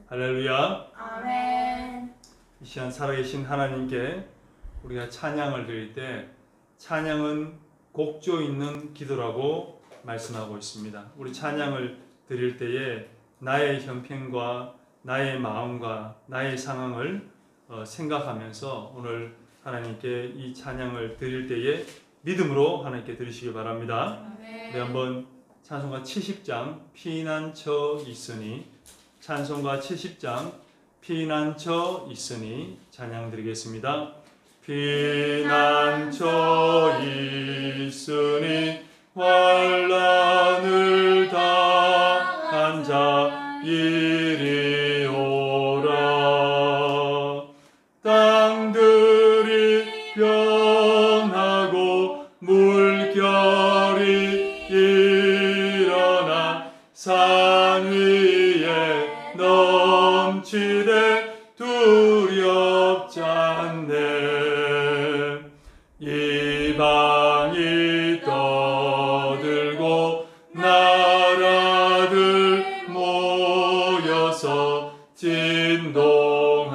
할렐루야. 아멘. 이 시간 살아계신 하나님께 우리가 찬양을 드릴 때 찬양은 곡조 있는 기도라고 말씀하고 있습니다. 우리 찬양을 드릴 때에 나의 형편과 나의 마음과 나의 상황을 생각하면서 오늘 하나님께 이 찬양을 드릴 때에 믿음으로 하나님께 드리시기 바랍니다. 네, 한번 찬송가 70장 피난처 있으니, 찬송가 70장 피난처 있으니 찬양 드리겠습니다. 피난처 있으니 환난을 당한 자 이리 오라. 땅들이 변하고 물결이 일어나 산 위에 넘치되 두렵지 않네. 이방이 떠들고 나라들 모여서 진동하나.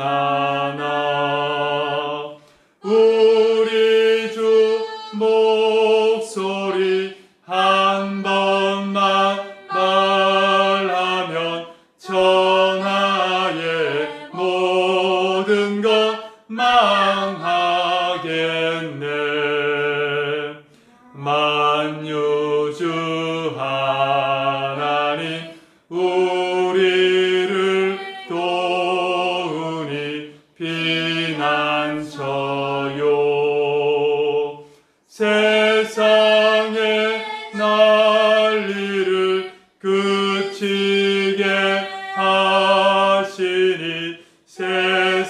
우리 주 목소리 한 번만 말하면 천하의 모든 것 망하겠네. 만유주 하나님 우리를 도우니 피난처요. 세상의 난리를 그치게 하시니 세상에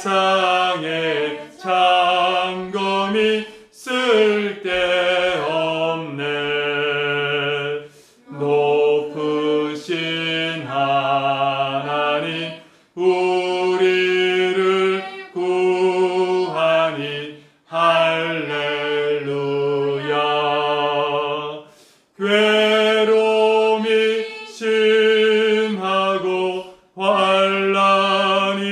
잠검이 쓸데없네. 높으신 하나님 우리를 구하니 할렐루야. 괴로움이 심하고 환난이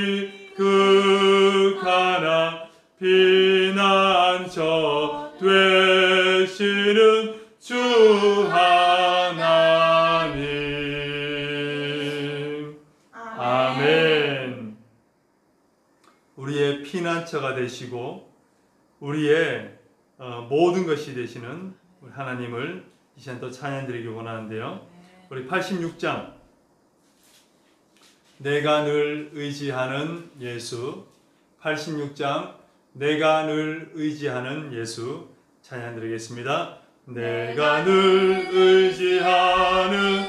극하나 피난처 되시는 주 하나님. 아멘. 우리의 피난처가 되시고 우리의 모든 것이 되시는 우리 하나님을 이 시간 또 찬양드리기 원하는데요. 우리 86장 내가 늘 의지하는 예수, 86장 내가 늘 의지하는 예수 찬양드리겠습니다. 내가 늘 의지하는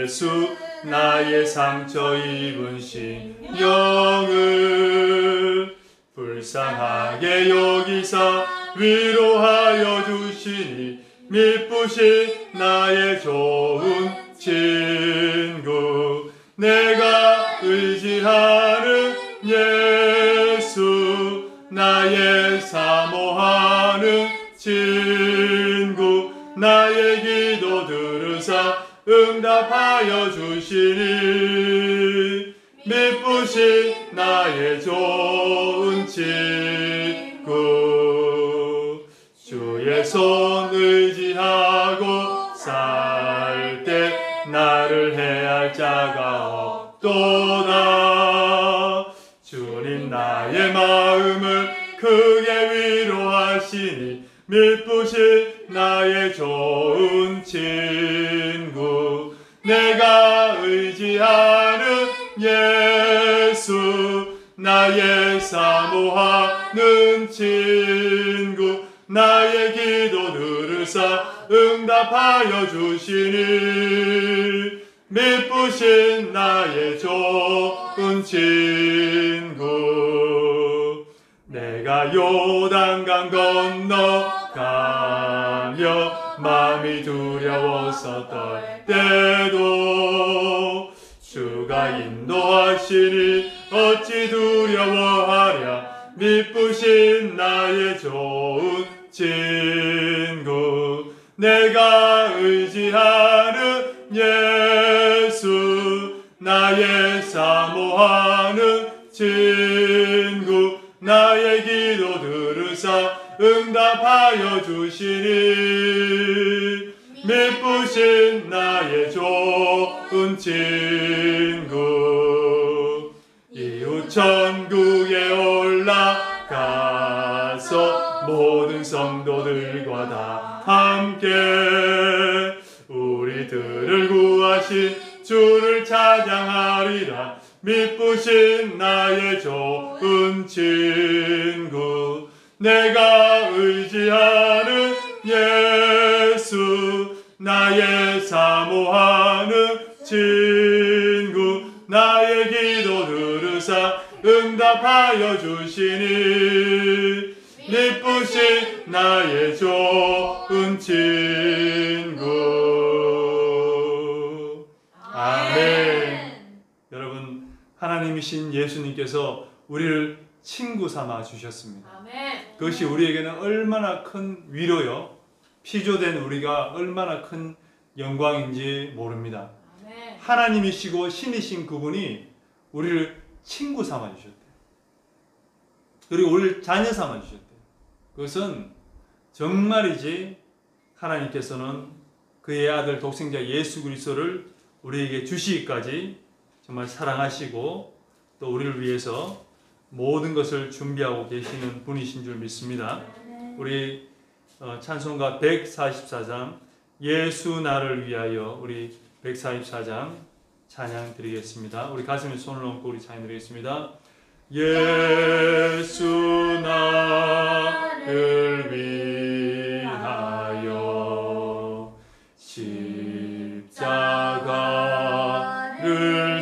예수, 나의 상처 입은 심령을 불쌍하게 여기사 위로하여 주시니 미쁘신 나의 좋은 친구. 내가 의지하는 예수, 나의 사모하는 친구. 나의 기도 들으사 응답하여 주시니 미쁘신 나의 좋은 친구. 주의 손 의지하고 살 때 나를 해할 자가 없도다. 주님 나의 마음을 크게 위로하시니 미쁘신 나의 좋은 친구. 내가 의지하는 예수, 나의 사모하는 친구. 나의 기도 들으사 응답하여 주시니 미쁘신 나의 좋은 친구. 내가 요단강 건너가며 마음이 두려워서 떨 때도 주가 인도하시니 어찌 두려워하랴. 미쁘신 나의 좋은 친구. 내가 의지하는 예수, 나의 사모하는 친구 나의 기도 들으사 응답하여 주시니 미쁘신 나의 좋은 친구 이웃 천국에 올라가서 모든 성도들과 다 함께 우리들을 구하신 주를 찬양하리라. 미쁘신 나의 좋은 친구 내가 의지하는 예수 나의 사모하는 친구 나의 기도 들으사 응답하여 주시니 미쁘신 나의 좋은 친구. 아멘. 여러분, 하나님이신 예수님께서 우리를 친구 삼아 주셨습니다. 아멘. 그것이 우리에게는 얼마나 큰 위로요, 피조된 우리가 얼마나 큰 영광인지 모릅니다. 아멘. 하나님이시고 신이신 그분이 우리를 친구 삼아 주셨대요. 그리고 우리를 자녀 삼아 주셨대요. 그것은 정말이지 하나님께서는 그의 아들 독생자 예수 그리스도를 우리에게 주시기까지 정말 사랑하시고 또 우리를 위해서 모든 것을 준비하고 계시는 분이신 줄 믿습니다. 우리 찬송가 144장 예수 나를 위하여 우리 144장 찬양 드리겠습니다. 우리 가슴에 손을 얹고 우리 찬양 드리겠습니다. 예수 나를 위하여 십자가를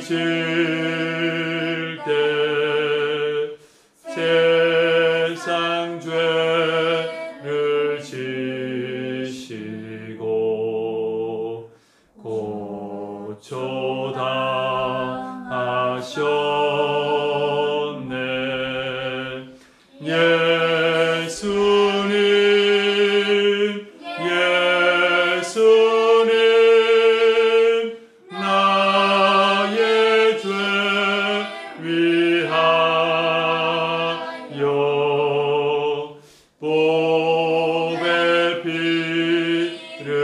질 때 세상 죄를 지시고 고초당하셨네. 예수님 나의 죄 위하여 보배 피를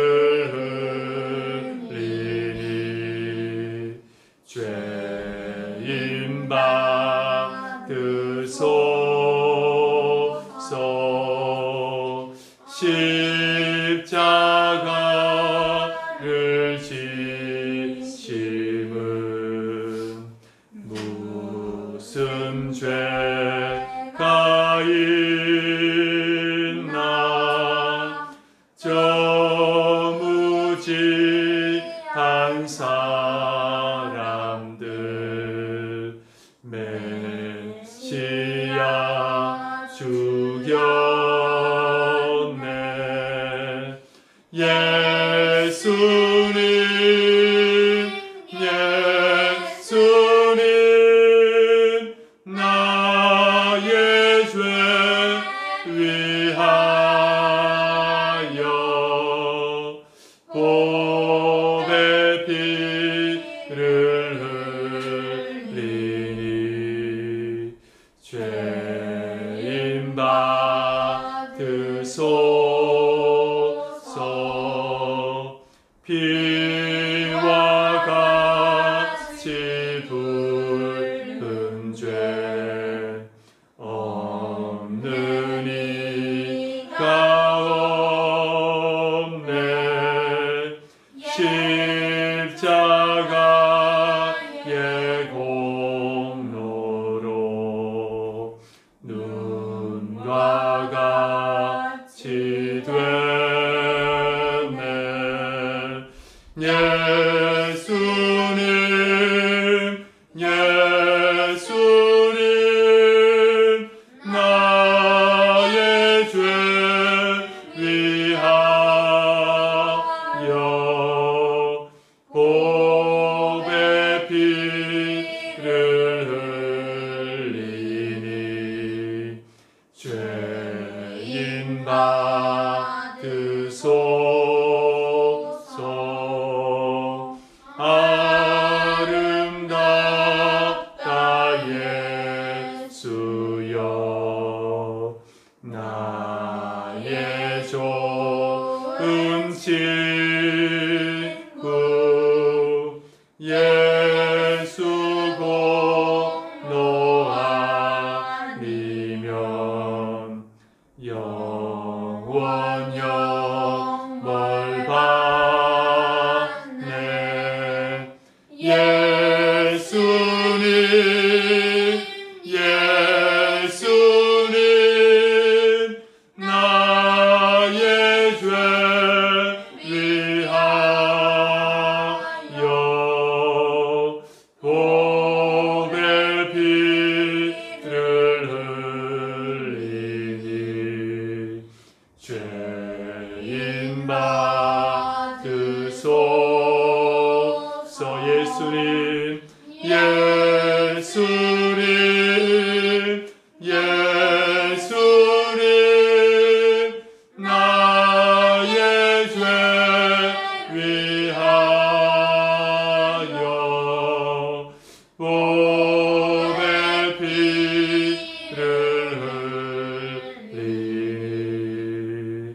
흘리니 죄인 받으소서. 십자가를 지심은 무슨 죄가 있나 저 무지한 사람들 메시아 죽였네. 예수님 나의 죄 위하여 보배 피를 흘리니 죄인 받으소서. 피와 같이 붉은 죄 없는 이가 없네. 십자가의 공로로 눈과 같이 되네. 예수님 나의 죄 위하여 보배 피를 흘리니 죄인 받으소서. 아름다운 예수 공로 아니면 영원 영벌 받네. 예수님 나의 죄 위하여 보배 피를 흘리니 죄인 받으소서. 예수님 나의 죄 위하여 보배 피를 흘리니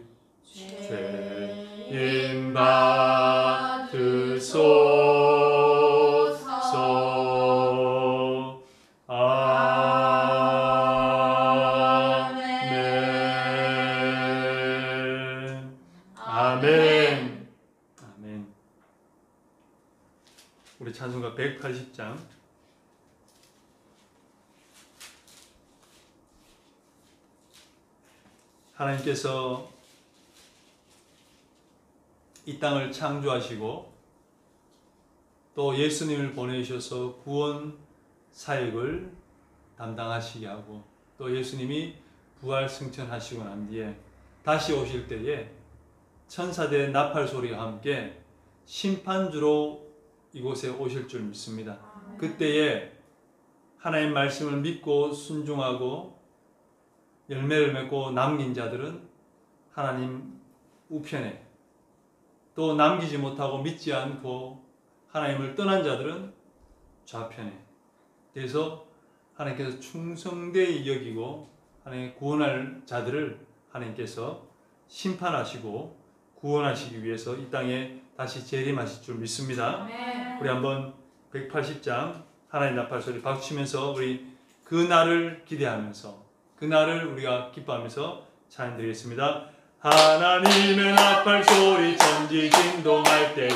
죄인 받으소서. 아멘. 아멘. 우리 찬송가 180장 하나님께서 이 땅을 창조하시고 또 예수님을 보내주셔서 구원 사역을 담당하시게 하고 또 예수님이 부활 승천하시고 난 뒤에 다시 오실 때에 천사들의 나팔 소리와 함께 심판주로 이곳에 오실 줄 믿습니다. 그때에 하나님의 말씀을 믿고 순종하고 열매를 맺고 남긴 자들은 하나님 우편에, 또 남기지 못하고 믿지 않고 하나님을 떠난 자들은 좌편에. 그래서 하나님께서 충성되이 여기고 하나님 구원할 자들을 하나님께서 심판하시고 구원하시기 위해서 이 땅에 다시 재림하실 줄 믿습니다. 우리 한번 180장 하나님 나팔 소리 박수치면서 우리 그 날을 기대하면서 그 날을 우리가 기뻐하면서 찬양드리겠습니다. 하나님의 나팔 소리 천지 진동할 때에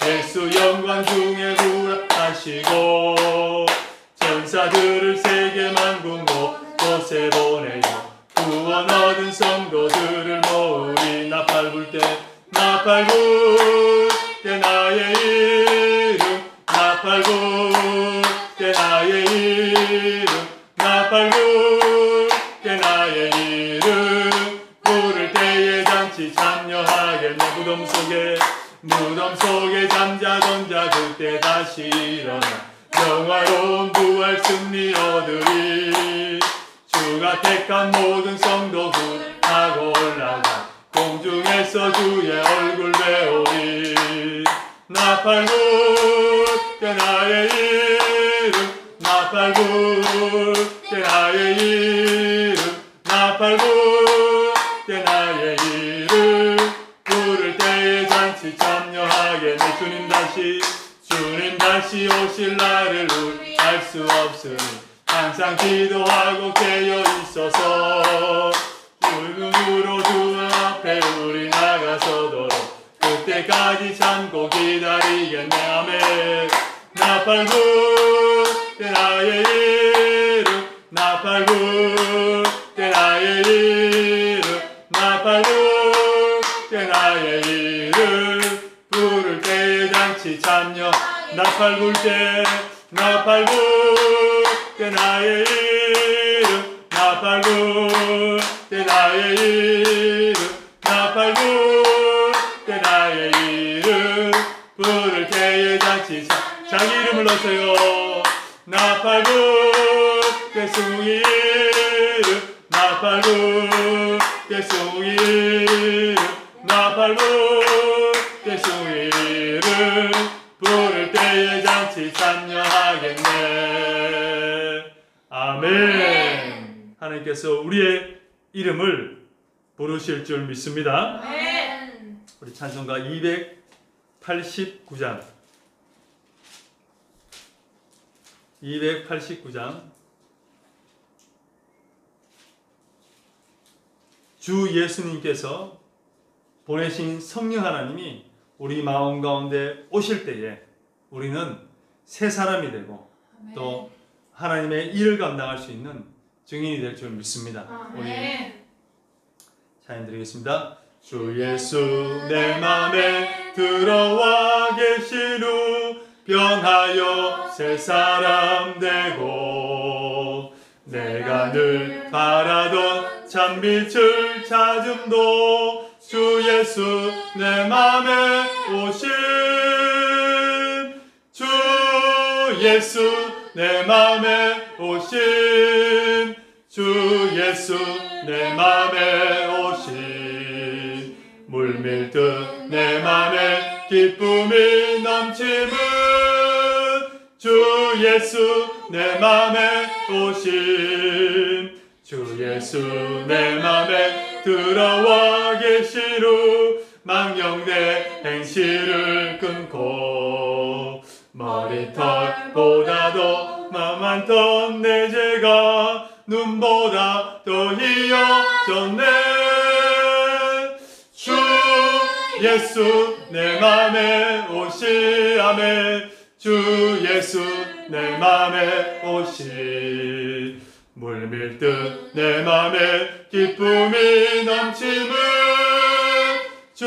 예수 영광 중에 부활하시고 천사들을 세계 만국 곳에 보내요 구원 얻은 성도들을 모으리. 나팔 불 때 나팔 불 때 나의 이름 나팔 불 때 나의 이름 나팔 불 때 나의 이름 부를 때에 잔치 참여하겠네. 무덤 속에 잠자던 자 그때 다시 일어나 영화로운 부활 승리 얻으리. 주가 택한 모든 성도 구하고 올라가 공중에서 주의 얼굴 배우리. 나팔 불 때 나의 이름 나팔 불 때 나의 이름 나팔 불 때 나의 이름 부를 때에 잔치 참여하겠네. 주님 다시 오실 날을 우리 알 수 없으니 항상 기도하고 깨어 있어서 눈으로 주 앞에 우리 나가서도록 그때까지 참고 기다리겠네. 아멘. 나팔 불 때 나의 이름 나팔 불 때 나의 이름 나팔 불 때 나의 이름 부를 때에 잔치 참여. 나팔 불 때 나팔 불 때 나의 이름 나팔 불 때 나의 이름 나팔 불 때 나의 이름 부를 때에 잔치 자기 이름을 넣으세요. 나팔 불 때 숭이 이름 나팔 불 때 숭이 이름 나팔 불 때 숭이 이름 부를 때에 잔치 참여하겠네. 아멘. 하나님께서 우리의 이름을 부르실 줄 믿습니다. 우리 찬송가 289장 289장 주 예수님께서 보내신 성령 하나님이 우리 마음 가운데 오실 때에 우리는 새 사람이 되고 또 하나님의 일을 감당할 수 있는 증인이 될 줄 믿습니다. 우리 찬양 드리겠습니다. 주 예수 내 맘에 들어와 계신 후 변하여 새 사람 되고 내가 늘 바라던 참빛을 찾음도 주 예수 내 맘에 오신 주 예수 내 맘에 오신 주 예수 내 맘에 오신 물밀듯 내 맘에 기쁨이 넘치는 주 예수 내 맘에 오신 주 예수 내 맘에 들어와 계시루 망령내 행실을 끊고 머리털보다도 만만던 내 죄가 눈보다 더 희어졌네 주 예수 내 맘에 오시 아멘 주 예수 내 맘에 오시 물밀듯 내 맘에 기쁨이 넘치는 주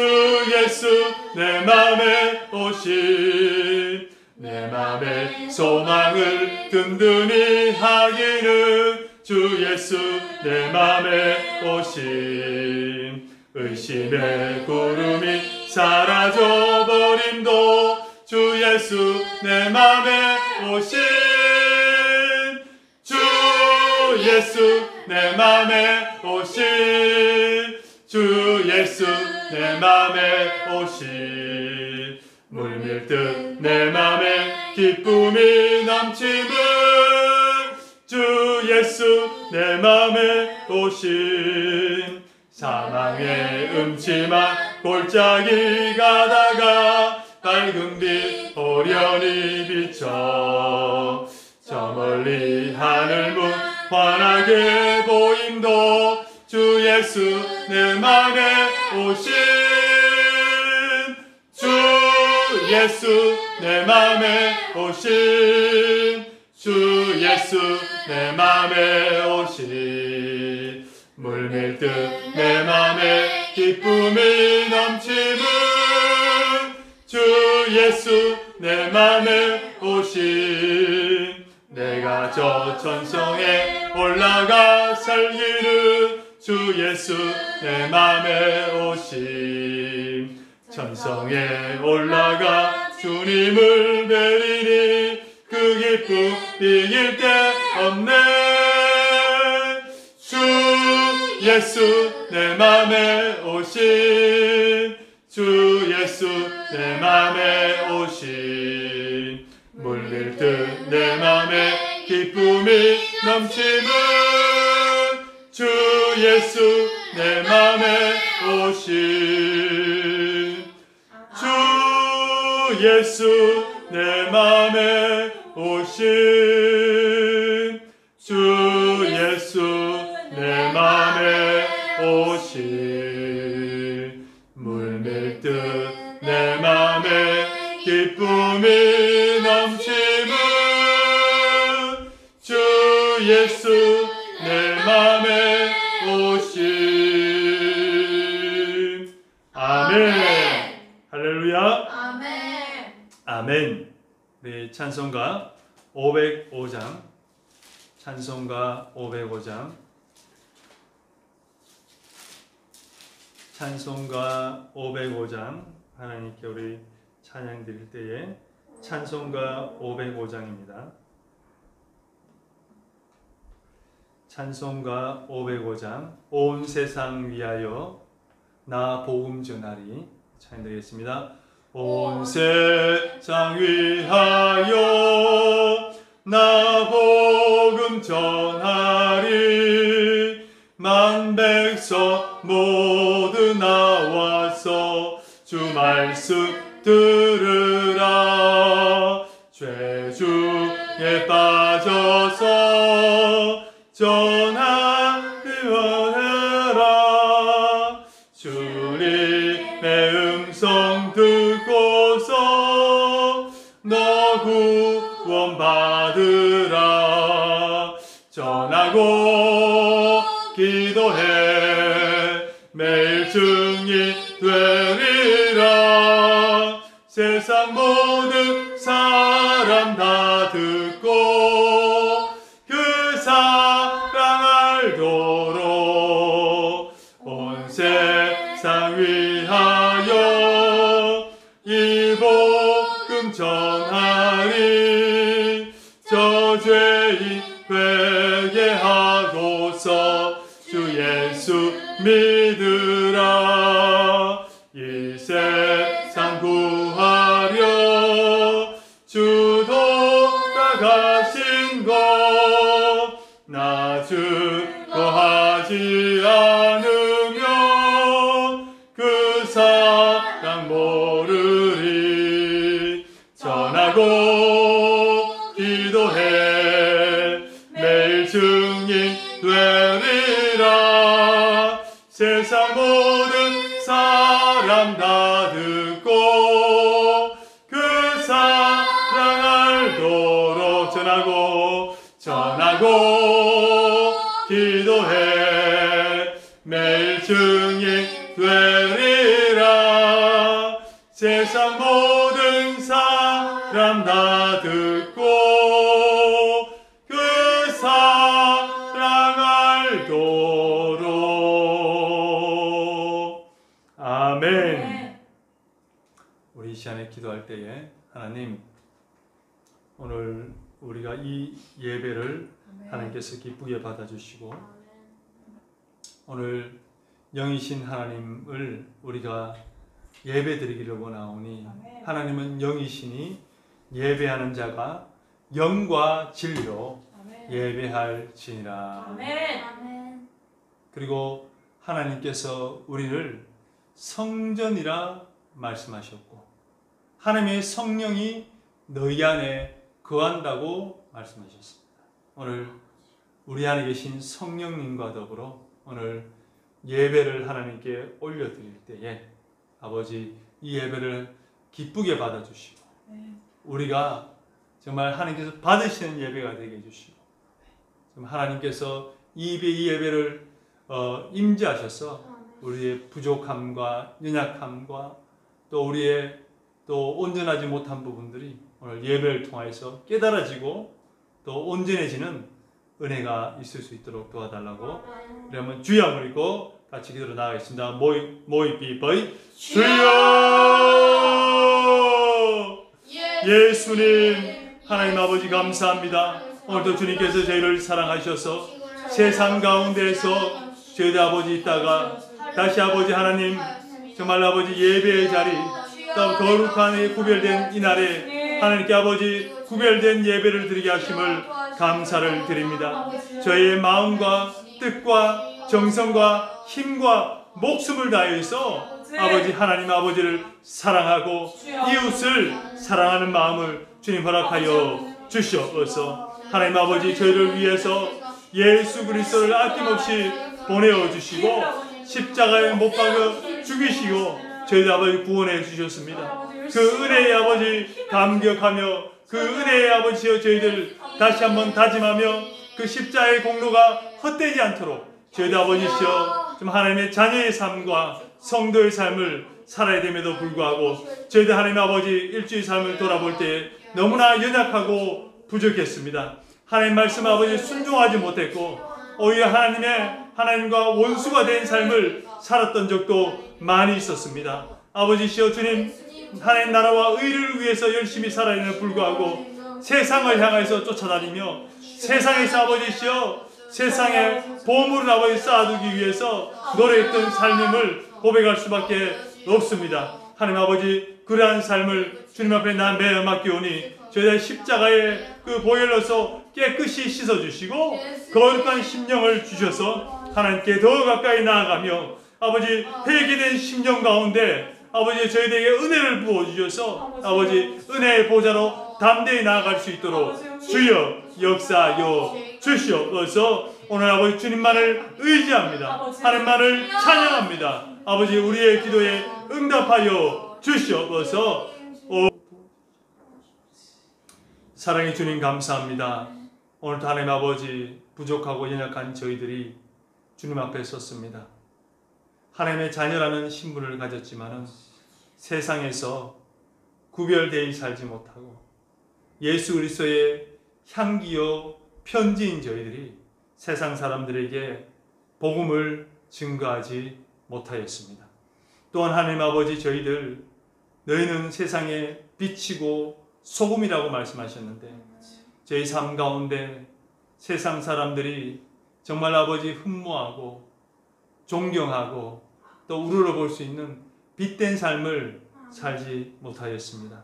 예수 내 맘에 오시 내 맘에 소망을 든든히 하기를 주 예수 내 맘에 오심 의심의 구름이 사라져버림도 주 예수 내 맘에 오심 주 예수 내 맘에 오심 주 예수 내 맘에 오심 물밀듯 내 맘에 기쁨이 넘치는 주 예수 내 맘에 오신 사망의 음침한 골짜기 가다가 밝은 빛 호련히 비쳐 저 멀리 하늘문 환하게 보임도 주 예수 내 맘에 오신 주 예수 내 맘에 오신 주 예수 내 맘에 오신 물밀듯 내 맘에 기쁨이 넘치는 주 예수 내 맘에 오신 내가 저 천성에 올라가 살기를 주 예수 내 맘에 오신 천성에 올라가 주님을 뵈리니 그 기쁨 이길 데 없네 주 예수 내 맘에 오신 주 예수 내 맘에 오신 물밀듯 내 맘에 기쁨이 넘치는 주 예수 내 맘에 오신 주 예수 내 맘에 오신 주 예수 내 맘에 오신 물밀듯 내 맘에 기쁨이 넘치는 주 예수 내 맘에 오신 아멘 할렐루야 아멘. 우리 찬송가 505장 찬송가 505장 찬송가 505장 하나님께 우리 찬양 드릴 때에 찬송가 505장입니다. 찬송가 505장 온 세상 위하여 나 복음 전하리 찬양 드리겠습니다. 온 세상 위하여 나 복음 전하리 만 백성 모두 나와서 주 말씀 들으라 죄 주 중에 빠져서 전하기 원하라. 주님의 음성 듣고서 너 구원 받으라. 전하고 기도해 매일 증인 되리라. 세상 모든 사람 다 듣고 그 사랑 알도록 온 세상 위하여 이 복음 전하리. 저 죄인 회개하고서 주 예수 믿으라. 이 세상 구하려 주 돌아가신 것 나 증거하지 않으면 그 사랑 모르리. 전하고 기도해 매일 증인 되리라. 세상 모든 사람 다 듣고 그 사랑 알도록 전하고 기도해 매일 증인 되리라. 세상 모든 사람 다 듣고 그 사랑 알도록. 아멘. 우리 이 시간에 기도할 때에 하나님, 오늘 우리가 이 예배를 하나님께서 기쁘게 받아주시고 오늘 영이신 하나님을 우리가 예배드리기를 원하오니 하나님은 영이시니 예배하는 자가 영과 진리로 예배할지니라. 그리고 하나님께서 우리를 성전이라 말씀하셨고 하나님의 성령이 너희 안에 거한다고 말씀하셨습니다. 오늘 우리 안에 계신 성령님과 더불어 오늘 예배를 하나님께 올려드릴 때에 아버지 이 예배를 기쁘게 받아주시고 우리가 정말 하나님께서 받으시는 예배가 되게 해주시고 하나님께서 이 예배를 임재하셔서 우리의 부족함과 연약함과 또 우리의 또 온전하지 못한 부분들이 오늘 예배를 통해서 깨달아지고 또 온전해지는 은혜가 있을 수 있도록 도와달라고. 그러면 주의 한번 읽고 같이 기도로 나가겠습니다. 모이 비버이 주여. 예수님 하나님 아버지 감사합니다. 오늘도 주님께서 저희를 사랑하셔서 세상 가운데에서 저희들 아버지 있다가 다시 아버지 하나님 정말 아버지 예배의 자리 또 거룩한 구별된 이날에 하나님께 아버지 구별된 예배를 드리게 하심을 감사를 드립니다. 저희의 마음과 뜻과 정성과 힘과 목숨을 다해서 아버지 하나님 아버지를 사랑하고 이웃을 사랑하는 마음을 주님 허락하여 주시옵소서. 하나님 아버지 저희를 위해서 예수 그리스도를 아낌없이 보내어 주시고 십자가에 못 박아 죽이시고 저희들 아버지 구원해 주셨습니다. 그 은혜의 아버지 감격하며 그 은혜의 아버지여 저희들 다시 한번 다짐하며 그 십자가의 공로가 헛되지 않도록 저희들 아버지시여 좀 하나님의 자녀의 삶과 성도의 삶을 살아야 됨에도 불구하고 저희들 하나님 아버지 일주일 삶을 돌아볼 때 너무나 연약하고 부족했습니다. 하나님 말씀 아버지 순종하지 못했고 오히려 하나님과 원수가 된 삶을 살았던 적도 많이 있었습니다. 아버지시여 주님 하나님 나라와 의를 위해서 열심히 살아야에는 불구하고 세상을 향해서 쫓아다니며 세상에서 아버지시여 세상에 보물을 아버지 쌓아두기 위해서 노래했던 삶임을 고백할 수밖에 없습니다. 하나님 아버지 그러한 삶을 주님 앞에 나 매어 맡기오니 저희들 십자가에 그 보혈로서 깨끗이 씻어주시고 거룩한 심령을 주셔서 하나님께 더 가까이 나아가며 아버지 회개된 심령 가운데 아버지 저희들에게 은혜를 부어주셔서 아버지 은혜의 보좌로 담대히 나아갈 수 있도록 주여 역사하여 주시옵소서. 오늘 아버지 주님만을 의지합니다. 하나님만을 찬양합니다. 아버지 우리의 기도에 응답하여 주시옵소서. 사랑의 주님 감사합니다. 오늘도 하나님 아버지 부족하고 연약한 저희들이 주님 앞에 섰습니다. 하나님의 자녀라는 신분을 가졌지만은 세상에서 구별되어 살지 못하고 예수 그리스도의 향기요 편지인 저희들이 세상 사람들에게 복음을 증거하지 못하였습니다. 또한 하나님 아버지 저희들 너희는 세상의 빛이고 소금이라고 말씀하셨는데 저희 삶 가운데 세상 사람들이 정말 아버지 흠모하고 존경하고 또 우러러볼 수 있는 빛된 삶을 살지 못하였습니다.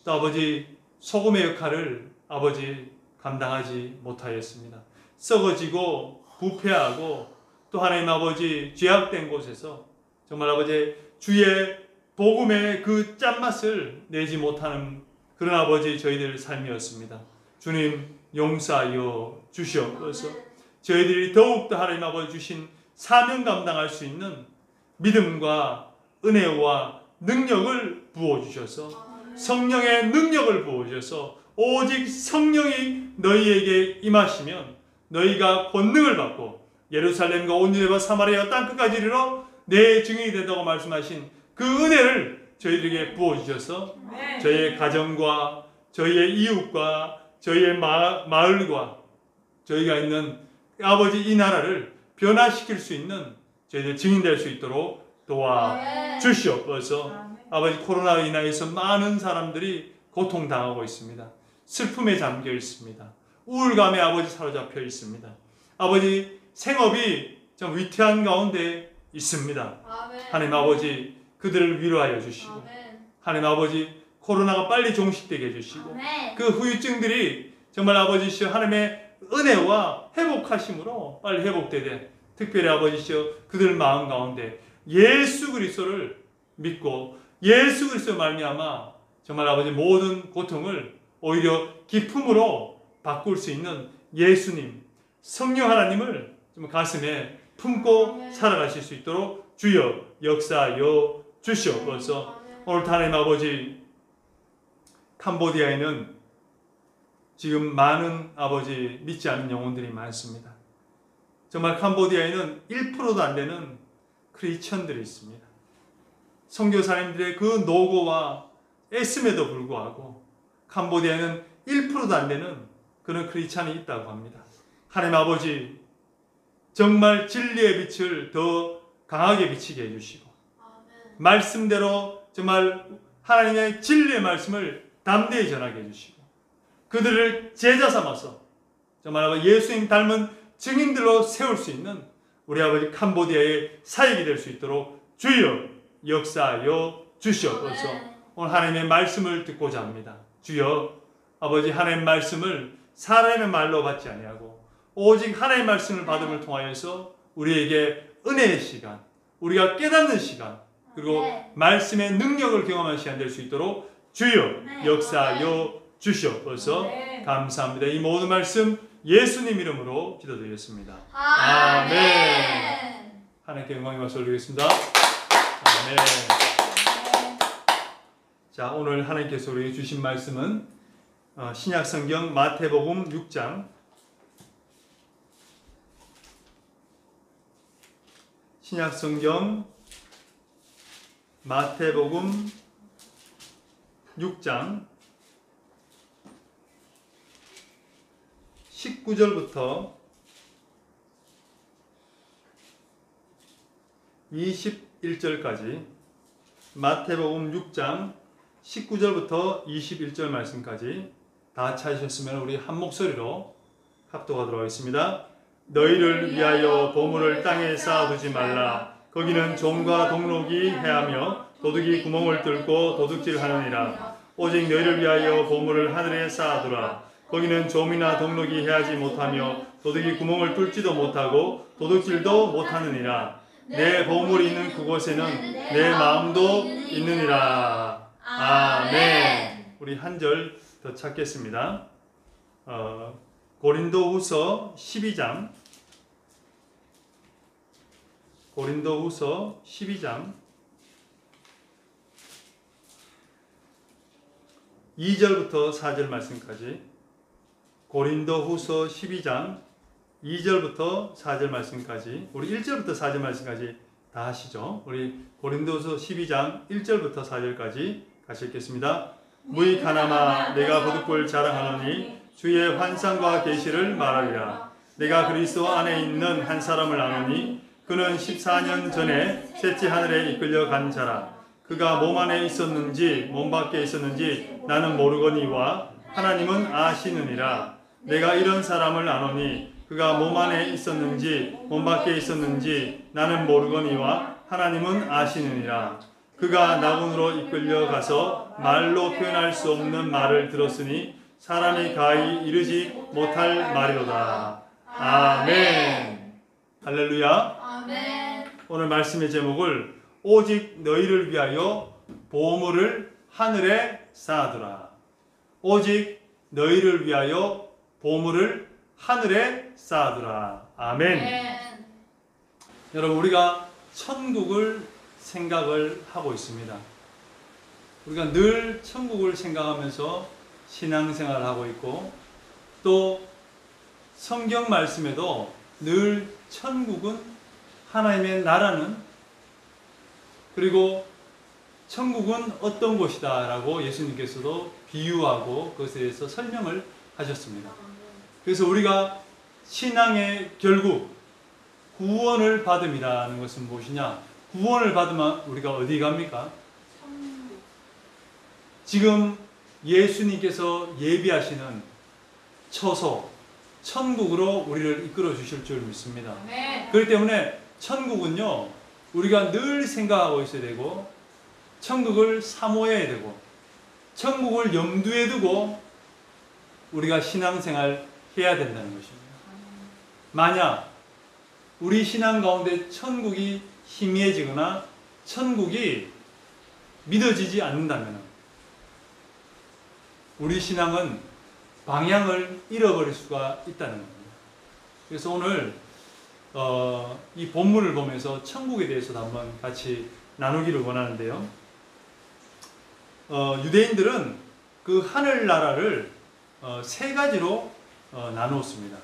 또 아버지 소금의 역할을 아버지 감당하지 못하였습니다. 썩어지고 부패하고 또 하나님 아버지 죄악된 곳에서 정말 아버지 주의 복음의 그 짠맛을 내지 못하는 그런 아버지 저희들 삶이었습니다. 주님 용서하여 주시옵소서. 저희들이 더욱더 하나님 아버지 주신 사명 감당할 수 있는 믿음과 은혜와 능력을 부어주셔서 성령의 능력을 부어주셔서 오직 성령이 너희에게 임하시면 너희가 권능을 받고 예루살렘과 온 유대와 사마리아 땅끝까지 이르러 내 증인이 된다고 말씀하신 그 은혜를 저희들에게 부어주셔서 저희의 가정과 저희의 이웃과 저희의 마을과 저희가 있는 아버지 이 나라를 변화시킬 수 있는 저희들 증인될 수 있도록 도와주시옵소서. 아버지 코로나로 인하여서 많은 사람들이 고통당하고 있습니다. 슬픔에 잠겨 있습니다. 우울감에 아버지 사로잡혀 있습니다. 아버지 생업이 좀 위태한 가운데 있습니다. 하나님 아버지 그들을 위로하여 주시고 하나님 아버지 코로나가 빨리 종식되게 해주시고 그 후유증들이 정말 아버지시여 하나님의 은혜와 회복하심으로 빨리 회복되되 특별히 아버지시여 그들 마음 가운데 예수 그리스도를 믿고 예수 그리스도 말미암아 정말 아버지 모든 고통을 오히려 기쁨으로 바꿀 수 있는 예수님 성령 하나님을 좀 가슴에 품고 살아가실 수 있도록 주여 역사하여 주시옵소서. 오늘 하나님 아버지 캄보디아에는 지금 많은 아버지 믿지 않는 영혼들이 많습니다. 정말 캄보디아에는 1%도 안 되는 크리스천들이 있습니다. 선교사님들의 그 노고와 애씀에도 불구하고 캄보디아에는 1%도 안 되는 그런 크리스천이 있다고 합니다. 하나님 아버지 정말 진리의 빛을 더 강하게 비치게 해주시고 말씀대로 정말 하나님의 진리의 말씀을 담대히 전하게 해주시고 그들을 제자 삼아서 정말 아버지 예수님 닮은 증인들로 세울 수 있는 우리 아버지 캄보디아의 사역이 될 수 있도록 주여 역사하여 주시옵소서. 오늘 하나님의 말씀을 듣고자 합니다. 주여 아버지 하나님의 말씀을 사람의 말로 받지 아니하고 오직 하나님의 말씀을 받음을 통하여서 우리에게 은혜의 시간, 우리가 깨닫는 시간, 그리고 말씀의 능력을 경험하는 시간 될 수 있도록 주여 역사하여 주시옵소서. 감사합니다. 이 모든 말씀 예수님 이름으로 기도드리겠습니다. 아멘. 하나님께 영광의 박수를 드리겠습니다. 아멘. 자, 오늘 하나님께서 우리에게 주신 말씀은 신약성경 마태복음 6장 신약성경 마태복음 6장 19절부터 21절까지 마태복음 6장 19절부터 21절 말씀까지 다 찾으셨으면 우리 한 목소리로 합독하도록 하겠습니다. 너희를 위하여 보물을 땅에 쌓아두지 말라. 거기는 종과 동록이 해하며 도둑이 구멍을 뚫고 도둑질하느니라. 오직 너희를 위하여 보물을 하늘에 쌓아두라. 거기는 좀이나 동록이 해하지 못하며 도둑이 구멍을 뚫지도 못하고 도둑질도 못하느니라. 내 보물이 있는 그곳에는 내 마음도 있느니라. 아멘. 우리 한 절 더 찾겠습니다. 고린도후서 12장 고린도후서 12장 2절부터 4절 말씀까지 고린도후서 12장 2절부터 4절 말씀까지 우리 1절부터 4절 말씀까지 다 하시죠. 우리 고린도후서 12장 1절부터 4절까지 같이 읽겠습니다. 무익 하나마 내가 거듭볼 자랑하노니 주의 환상과 계시를 말하리라. 내가 그리스도 안에 있는 한 사람을 아노니 그는 14년 전에 셋째 하늘에 이끌려 간 자라. 그가 몸 안에 있었는지 몸 밖에 있었는지 나는 모르거니와 하나님은 아시느니라. 내가 이런 사람을 아노니 그가 몸 안에 있었는지 몸 밖에 있었는지 나는 모르거니와 하나님은 아시느니라. 그가 낙원으로 이끌려 가서 말로 표현할 수 없는 말을 들었으니 사람이 가히 이르지 못할 말이로다. 아멘. 할렐루야. 아멘. 오늘 말씀의 제목을 오직 너희를 위하여 보물을 하늘에 쌓아두라. 오직 너희를 위하여 보물을 하늘에 쌓아두라. 아멘. 아멘. 여러분, 우리가 천국을 생각을 하고 있습니다. 우리가 늘 천국을 생각하면서 신앙생활을 하고 있고, 또 성경 말씀에도 늘 천국은 하나님의 나라는, 그리고 천국은 어떤 곳이다 라고 예수님께서도 비유하고 그것에 대해서 설명을 하셨습니다. 그래서 우리가 신앙의 결국 구원을 받음이라는 것은 무엇이냐? 구원을 받으면 우리가 어디 갑니까? 지금 예수님께서 예비하시는 처소, 천국으로 우리를 이끌어 주실 줄 믿습니다. 그렇기 때문에 천국은요, 우리가 늘 생각하고 있어야 되고, 천국을 사모해야 되고, 천국을 염두에 두고 우리가 신앙생활 해야 된다는 것입니다. 만약 우리 신앙 가운데 천국이 희미해지거나 천국이 믿어지지 않는다면 우리 신앙은 방향을 잃어버릴 수가 있다는 겁니다. 그래서 오늘 이 본문을 보면서 천국에 대해서도 한번 같이 나누기를 원하는데요. 유대인들은 그 하늘나라를 세 가지로 나누었습니다.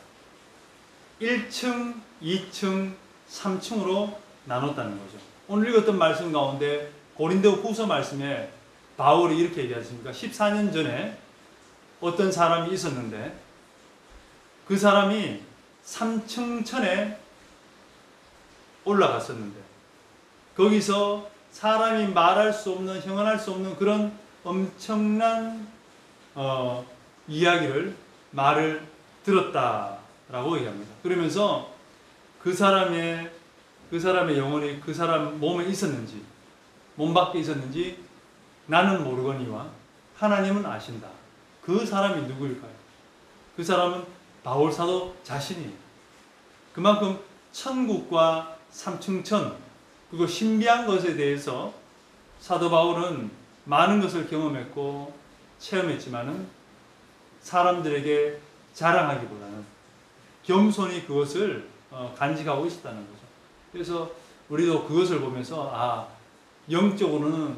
1층, 2층, 3층으로 나눴다는 거죠. 오늘 읽었던 말씀 가운데 고린도 후서 말씀에 바울이 이렇게 얘기하십니까? 14년 전에 어떤 사람이 있었는데 그 사람이 3층 천에 올라갔었는데 거기서 사람이 말할 수 없는, 형언할 수 없는 그런 엄청난 말을 들었다라고 얘기합니다. 그러면서 그 사람의 영혼이 그 사람 몸에 있었는지 몸 밖에 있었는지 나는 모르거니와 하나님은 아신다. 그 사람이 누구일까요? 그 사람은 바울 사도 자신이에요. 그만큼 천국과 삼층천, 그리고 신비한 것에 대해서 사도 바울은 많은 것을 경험했고 체험했지만은 사람들에게 자랑하기보다는 겸손히 그것을 간직하고 있었다는 거죠. 그래서 우리도 그것을 보면서 영적으로는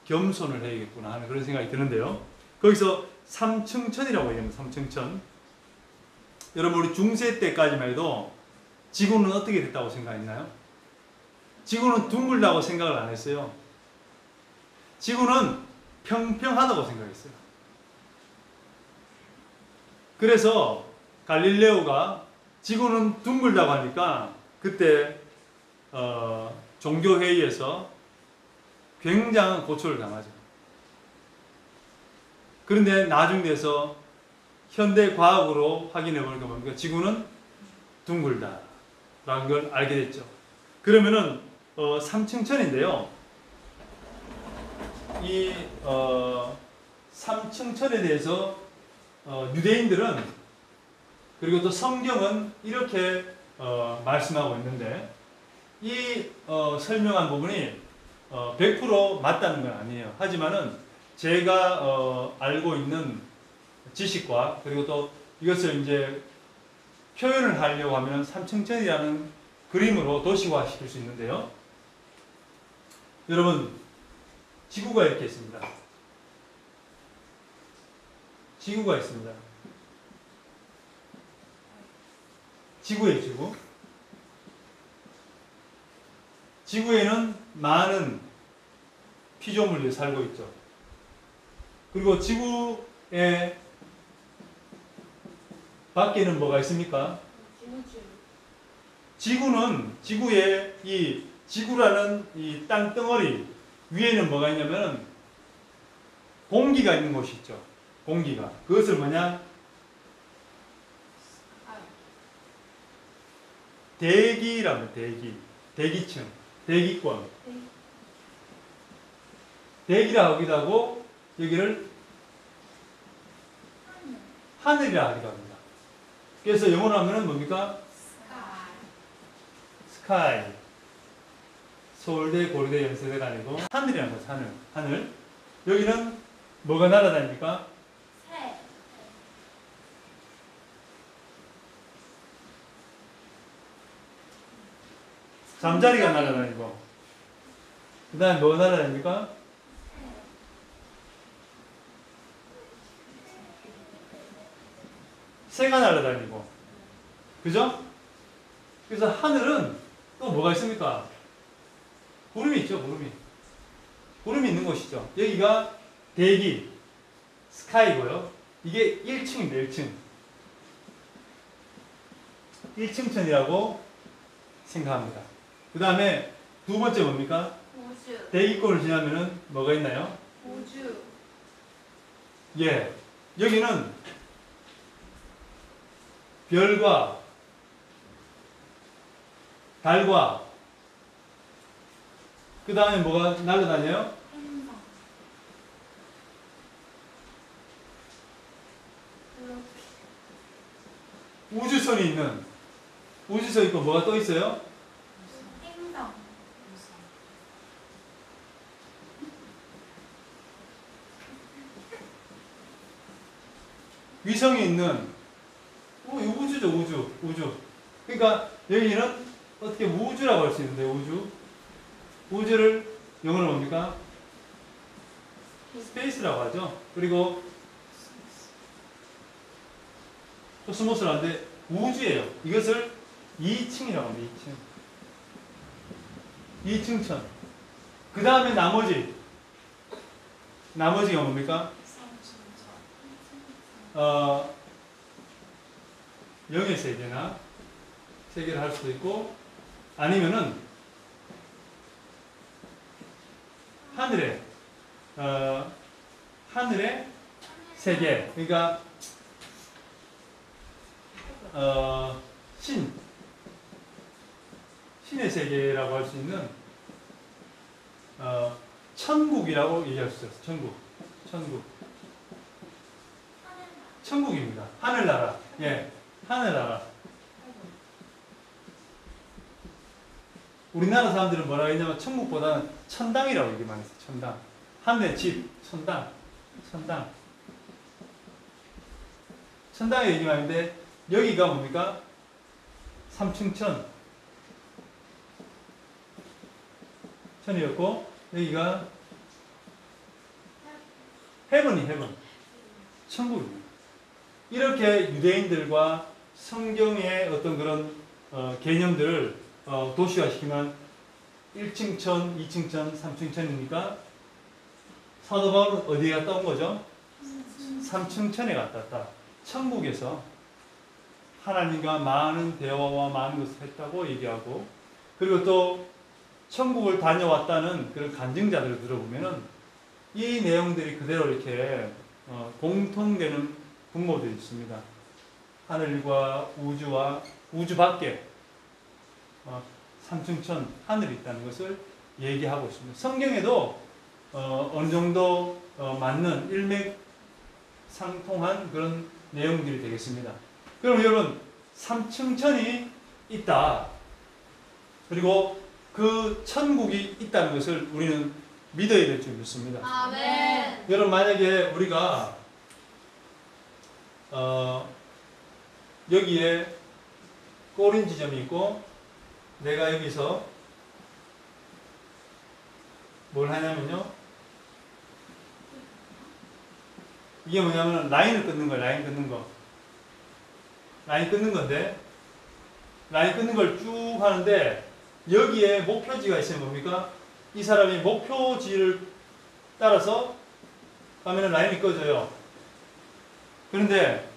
겸손을 해야겠구나 하는 그런 생각이 드는데요. 거기서 삼층천이라고 얘기합니다. 삼층천. 여러분, 우리 중세 때까지만 해도 지구는 어떻게 됐다고 생각했나요? 지구는 둥글다고 생각을 안 했어요. 지구는 평평하다고 생각했어요. 그래서 갈릴레오가 지구는 둥글다고 하니까 그때 종교회의에서 굉장한 고초를 당하죠. 그런데 나중 돼서 현대 과학으로 확인해 보니까 뭡니까? 지구는 둥글다 라는 걸 알게 됐죠. 그러면은 삼층천인데요. 이 삼층천에 대해서 유대인들은, 그리고 또 성경은 이렇게 말씀하고 있는데, 이 설명한 부분이 100% 맞다는 건 아니에요. 하지만은 제가 알고 있는 지식과 그리고 또 이것을 이제 표현을 하려고 하면 삼층천이라는 그림으로 도시화 시킬 수 있는데요. 여러분, 지구가 이렇게 있습니다. 지구가 있습니다. 지구예요, 지구. 지구에는 많은 피조물들이 살고 있죠. 그리고 지구의 밖에는 뭐가 있습니까? 지구는 지구의 이 지구라는 이 땅덩어리 위에는 뭐가 있냐면 공기가 있는 곳이 있죠. 공기가. 그것을 뭐냐? 대기라면 대기. 대기층. 대기권. 대기라 하기도 하고 여기를 하늘이라 하기도 합니다. 그래서 영어로 하면은 뭡니까? 스카이. 서울대, 고려대, 연세대가 아니고 하늘이라는 거죠. 하늘. 하늘. 여기는 뭐가 날아다닙니까? 새. 잠자리가 날아다니고. 그 다음에 뭐가 날아다닙니까? 새가 날아다니고. 그죠? 그래서 하늘은 또 뭐가 있습니까? 구름이 있죠, 구름이. 구름이 있는 곳이죠. 여기가 대기, 스카이고요. 이게 1층입니다, 1층. 1층천이라고 생각합니다. 그 다음에 두 번째 뭡니까? 우주. 대기권을 지나면은 뭐가 있나요? 우주. 예. 여기는 별과 달과 그 다음에 뭐가 날아다녀요? 행성. 우주선이 있는 우주선 있고 뭐가 또 있어요? 행성. 위성이 있는 우주죠, 우주. 그러니까 여기는 어떻게 우주라고 할 수 있는데 우주를 영어로 뭡니까? 스페이스라고 하죠. 그리고 코스모스를 하는데 우주예요. 이것을 2층이라고 합니다. 2층천. 그 다음에 나머지가 뭡니까? 영의 세계나 세계를 할 수도 있고 아니면은 하늘의 세계. 그러니까 신의 세계라고 할 수 있는 천국이라고 얘기할 수 있어요. 천국입니다. 하늘나라. 예, 하늘나라. 우리나라 사람들은 뭐라고 했냐면 천국보다는 천당이라고 얘기 많이 했어요. 천당. 하늘의 집, 천당. 천당의 얘기 많이 했는데 여기가 뭡니까? 천이었고 여기가 헤븐. 천국입니다. 이렇게 유대인들과 성경의 어떤 그런 개념들을 도시화시키면 1층천, 2층천, 3층천이니까 사도 바울은 어디에 갔다 온 거죠? 3층천에 갔다 왔다. 천국에서 하나님과 많은 대화와 많은 것을 했다고 얘기하고 그리고 또 천국을 다녀왔다는 그런 간증자들을 들어보면은 이 내용들이 그대로 이렇게 공통되는 분모들이 있습니다. 하늘과 우주 밖에 3층천 하늘이 있다는 것을 얘기하고 있습니다. 성경에도 어느 정도 맞는 일맥상통한 그런 내용들이 되겠습니다. 그럼 여러분 3층천이 있다. 그리고 그 천국이 있다는 것을 우리는 믿어야 될 줄 믿습니다. 아멘. 여러분 만약에 우리가 여기에 꼬린 지점이 있고 내가 여기서 뭘 하냐면요. 이게 뭐냐면 라인을 끊는 거예요. 라인 끊는 거. 라인 끊는 건데 라인 끊는 걸 쭉 하는데 여기에 목표지가 있으면 뭡니까? 이 사람이 목표지를 따라서 가면은 라인이 꺼져요. 그런데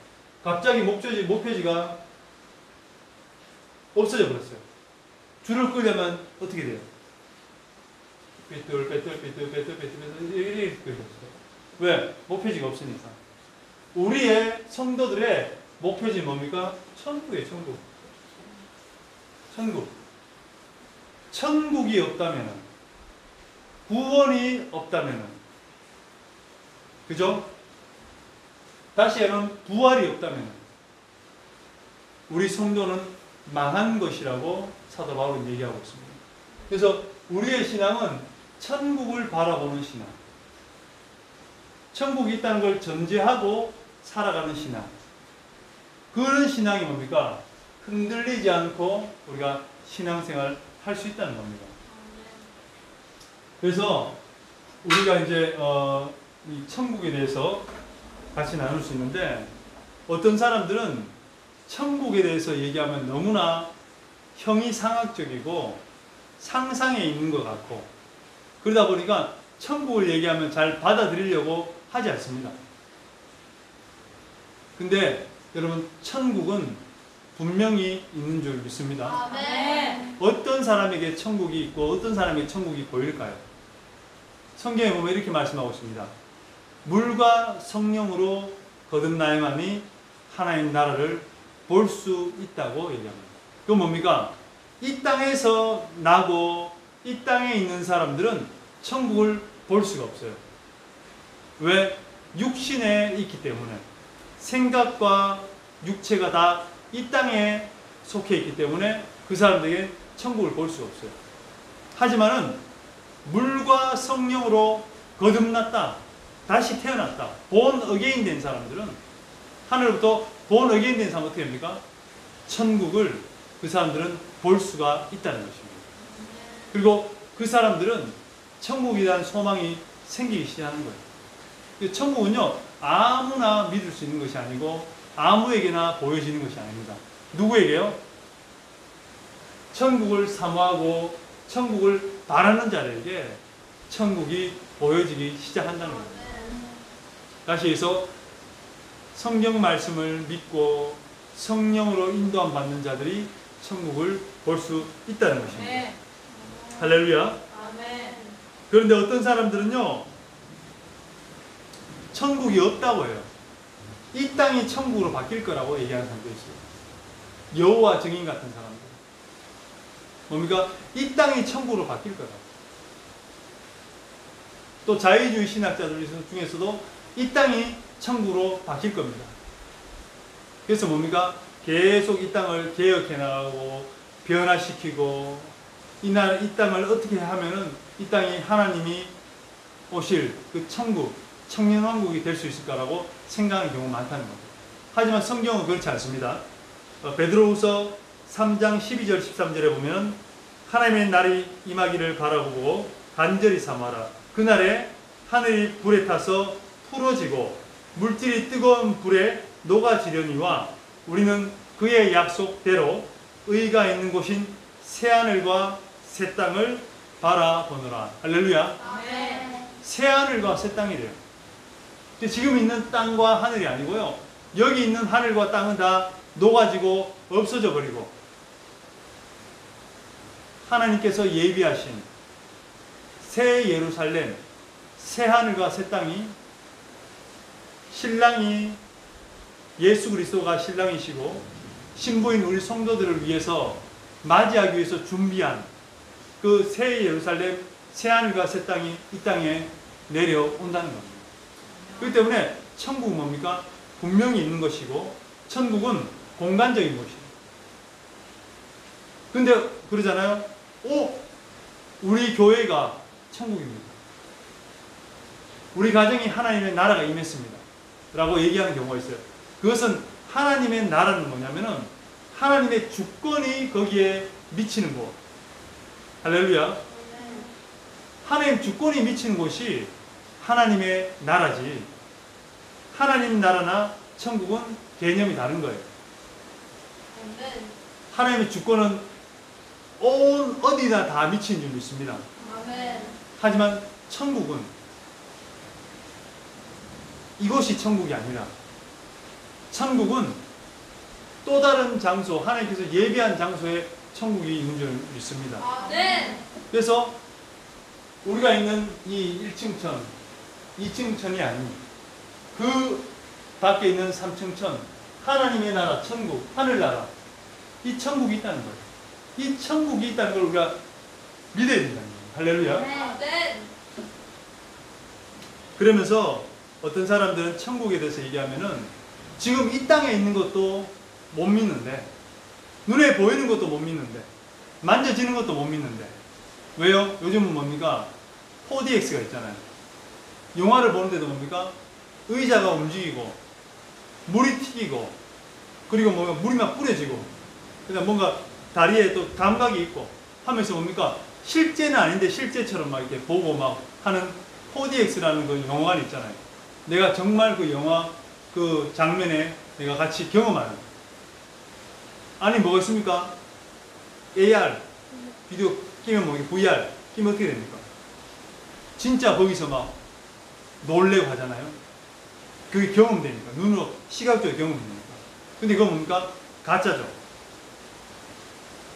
갑자기 목표지가 없어져 버렸어요. 줄을 끄려면 어떻게 돼요? 삐뚤 이렇게 끄졌어요. 왜? 목표지가 없으니까. 우리의 성도들의 목표지 뭡니까? 천국이에요. 천국. 천국. 천국이 없다면은, 구원이 없다면은, 그죠? 다시 하면 부활이 없다면 우리 성도는 망한 것이라고 사도 바울은 얘기하고 있습니다. 그래서 우리의 신앙은 천국을 바라보는 신앙, 천국이 있다는 걸 전제하고 살아가는 신앙, 그런 신앙이 뭡니까? 흔들리지 않고 우리가 신앙생활 할 수 있다는 겁니다. 그래서 우리가 이제 이 천국에 대해서 같이 나눌 수 있는데, 어떤 사람들은 천국에 대해서 얘기하면 너무나 형이상학적이고 상상에 있는 것 같고, 그러다 보니까 천국을 얘기하면 잘 받아들이려고 하지 않습니다. 근데 여러분, 천국은 분명히 있는 줄 믿습니다. 아멘. 어떤 사람에게 천국이 있고 어떤 사람에게 천국이 보일까요? 성경에 보면 이렇게 말씀하고 있습니다. 물과 성령으로 거듭나야만이 하나님 나라를 볼 수 있다고 얘기합니다. 그건 뭡니까? 이 땅에서 나고 이 땅에 있는 사람들은 천국을 볼 수가 없어요. 왜? 육신에 있기 때문에. 생각과 육체가 다 이 땅에 속해 있기 때문에 그 사람들에게 천국을 볼 수가 없어요. 하지만은 물과 성령으로 거듭났다, 다시 태어났다, 본 어게인 된 사람들은, 하늘부터 본 어게인 된 사람은 어떻게 됩니까? 천국을 그 사람들은 볼 수가 있다는 것입니다. 그리고 그 사람들은 천국에 대한 소망이 생기기 시작하는 거예요. 천국은요, 아무나 믿을 수 있는 것이 아니고 아무에게나 보여지는 것이 아닙니다. 누구에게요? 천국을 사모하고 천국을 바라는 자들에게 천국이 보여지기 시작한다는 겁니다. 다시 해서 성경 말씀을 믿고 성령으로 인도함 받는 자들이 천국을 볼 수 있다는 것입니다. 네. 할렐루야. 아멘. 그런데 어떤 사람들은요, 천국이 없다고 해요. 이 땅이 천국으로 바뀔 거라고 얘기하는 사람도 있어요. 여호와 증인 같은 사람들. 뭡니까? 이 땅이 천국으로 바뀔 거라고. 또 자유주의 신학자들 중에서도 이 땅이 천국으로 바뀔 겁니다. 그래서 뭡니까? 계속 이 땅을 개혁해 나가고 변화시키고 이 땅을 어떻게 하면은 이 땅이 하나님이 오실 그 천국, 청년왕국이 될 수 있을까라고 생각하는 경우가 많다는 겁니다. 하지만 성경은 그렇지 않습니다. 베드로후서 3장 12절 13절에 보면 하나님의 날이 임하기를 바라보고 간절히 삼아라. 그날에 하늘이 불에 타서 풀어지고 물질이 뜨거운 불에 녹아지려니와 우리는 그의 약속대로 의가 있는 곳인 새하늘과 새 땅을 바라보노라. 할렐루야. 아멘. 새하늘과 새 땅이래요. 지금 있는 땅과 하늘이 아니고요, 여기 있는 하늘과 땅은 다 녹아지고 없어져 버리고 하나님께서 예비하신 새 예루살렘, 새 하늘과 새 땅이, 신랑이 예수 그리스도가 신랑이시고 신부인 우리 성도들을 위해서 맞이하기 위해서 준비한 그 새 예루살렘, 새 하늘과 새 땅이 이 땅에 내려온다는 겁니다. 그렇기 때문에 천국은 뭡니까? 분명히 있는 것이고 천국은 공간적인 것이에요. 근데 그러잖아요. 우리 교회가 천국입니다. 우리 가정이 하나님의 나라가 임했습니다. 라고 얘기하는 경우가 있어요. 그것은 하나님의 나라는 뭐냐면은 하나님의 주권이 거기에 미치는 곳. 할렐루야. 하나님 주권이 미치는 곳이 하나님의 나라지. 하나님 나라나 천국은 개념이 다른 거예요. 아멘. 하나님의 주권은 온 어디나 다 미치는 줄 믿습니다. 아멘. 하지만 천국은 이것이 천국이 아니라 천국은 또 다른 장소, 하나님께서 예비한 장소에 천국이 있는 줄 믿습니다. 아멘. 그래서 우리가 있는 이 1층 천, 2층 천이 아닌 그 밖에 있는 3층 천, 하나님의 나라, 천국, 하늘나라, 이 천국이 있다는 거예요. 이 천국이 있다는 걸 우리가 믿어야 된다는 거예요. 할렐루야. 아멘. 그러면서 어떤 사람들은 천국에 대해서 얘기하면은 지금 이 땅에 있는 것도 못 믿는데, 눈에 보이는 것도 못 믿는데, 만져지는 것도 못 믿는데. 왜요? 요즘은 뭡니까? 4DX가 있잖아요. 영화를 보는데도 뭡니까? 의자가 움직이고, 물이 튀기고, 그리고 뭔가 물이 막 뿌려지고, 그다음 뭔가 다리에 또 감각이 있고 하면서 뭡니까? 실제는 아닌데 실제처럼 막 이렇게 보고 막 하는 4DX라는 그 영화관이 있잖아요. 내가 정말 그 영화 그 장면에 내가 같이 경험하는. 아니 뭐가 있습니까? AR 비디오 끼면 뭐 VR 끼면 어떻게 됩니까? 진짜 거기서 막 놀래고 하잖아요. 그게 경험되니까, 눈으로 시각적으로 경험되니까. 근데 그건 뭡니까? 가짜죠.